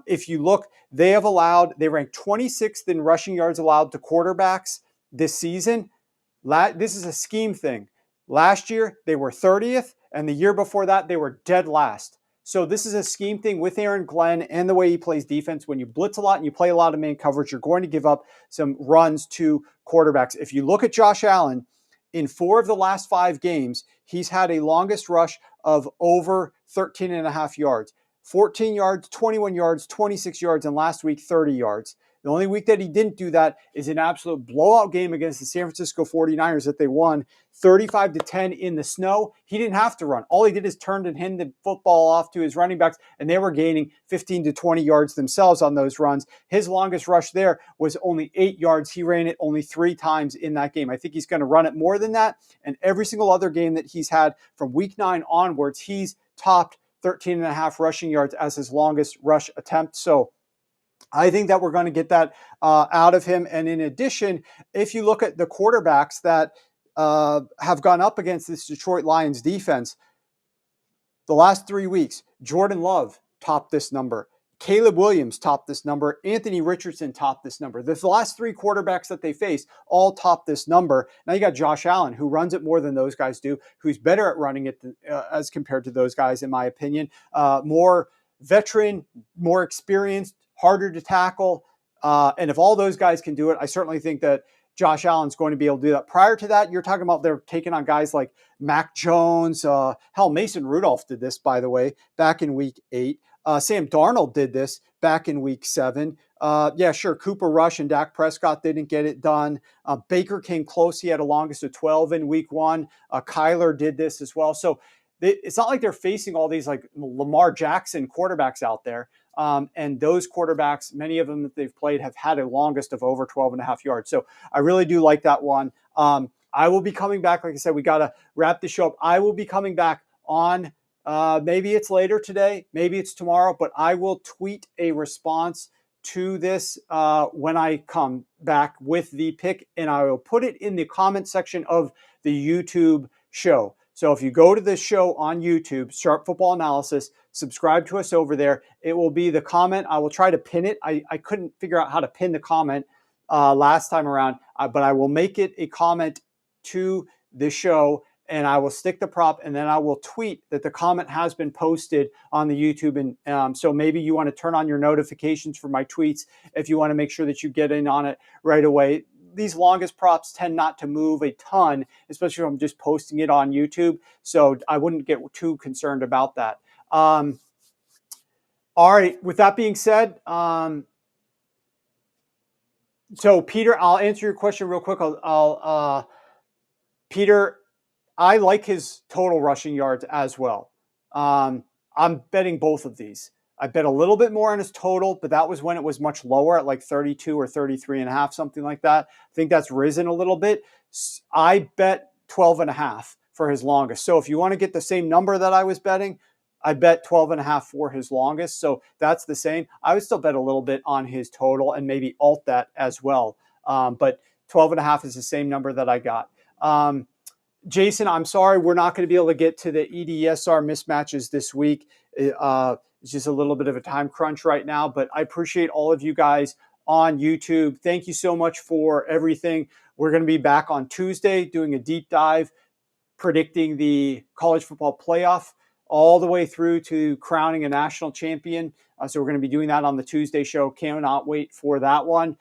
If you look, they ranked 26th in rushing yards allowed to quarterbacks this season. This is a scheme thing. Last year, they were 30th, and the year before that, they were dead last. So this is a scheme thing with Aaron Glenn and the way he plays defense. When you blitz a lot and you play a lot of man coverage, you're going to give up some runs to quarterbacks. If you look at Josh Allen, in 4 of the last 5 games, he's had a longest rush of over 13.5 yards. 14 yards, 21 yards, 26 yards, and last week, 30 yards. The only week that he didn't do that is an absolute blowout game against the San Francisco 49ers that they won 35-10 in the snow. He didn't have to run. All he did is turn and hand the football off to his running backs, and they were gaining 15 to 20 yards themselves on those runs. His longest rush there was only 8 yards. He ran it only 3 times in that game. I think he's going to run it more than that. And every single other game that he's had from week 9 onwards, he's topped 13.5 rushing yards as his longest rush attempt. So I think that we're going to get that out of him. And in addition, if you look at the quarterbacks that have gone up against this Detroit Lions defense, the last 3 weeks, Jordan Love topped this number. Caleb Williams topped this number. Anthony Richardson topped this number. The last 3 quarterbacks that they faced all topped this number. Now you got Josh Allen, who runs it more than those guys do, who's better at running it as compared to those guys, in my opinion. More veteran, more experienced, harder to tackle. And if all those guys can do it, I certainly think that Josh Allen's going to be able to do that. Prior to that, you're talking about they're taking on guys like Mac Jones. Hell, Mason Rudolph did this, by the way, back in week 8. Sam Darnold did this back in week 7. Yeah, sure, Cooper Rush and Dak Prescott didn't get it done. Baker came close. He had a longest of 12 in week 1. Kyler did this as well. So it's not like they're facing all these like Lamar Jackson quarterbacks out there. And those quarterbacks, many of them that they've played, have had a longest of over 12.5 yards. So I really do like that one. I will be coming back. Like I said, we got to wrap the show up. I will be coming back on, maybe it's later today, maybe it's tomorrow, but I will tweet a response to this when I come back with the pick, and I will put it in the comment section of the YouTube show. So if you go to this show on YouTube, Sharp Football Analysis, subscribe to us over there. It will be the comment. I will try to pin it. I couldn't figure out how to pin the comment last time around, but I will make it a comment to the show and I will stick the prop, and then I will tweet that the comment has been posted on the YouTube. And so maybe you want to turn on your notifications for my tweets if you want to make sure that you get in on it right away. These longest props tend not to move a ton, especially if I'm just posting it on YouTube. So I wouldn't get too concerned about that. All right. With that being said, so Peter, I'll answer your question real quick. Peter, I like his total rushing yards as well. I'm betting both of these. I bet a little bit more on his total, but that was when it was much lower at like 32 or 33 and a half, something like that. I think that's risen a little bit. I bet 12 and a half for his longest. So if you want to get the same number that I was betting, I bet 12 and a half for his longest. So that's the same. I would still bet a little bit on his total and maybe alt that as well. But 12 and a half is the same number that I got. Jason, I'm sorry, we're not going to be able to get to the EDSR mismatches this week. It's just a little bit of a time crunch right now, but I appreciate all of you guys on YouTube. Thank you so much for everything. We're going to be back on Tuesday doing a deep dive, predicting the college football playoff all the way through to crowning a national champion. So we're going to be doing that on the Tuesday show. Cannot wait for that one.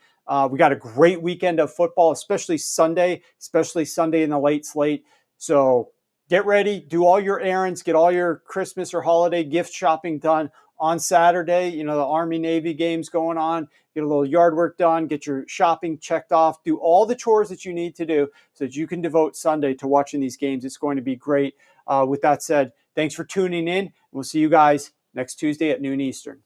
We got a great weekend of football, especially Sunday in the late slate. So get ready, do all your errands, get all your Christmas or holiday gift shopping done on Saturday. You know, the Army-Navy game's going on. Get a little yard work done, get your shopping checked off, do all the chores that you need to do so that you can devote Sunday to watching these games. It's going to be great. With that said, thanks for tuning in. We'll see you guys next Tuesday at noon Eastern.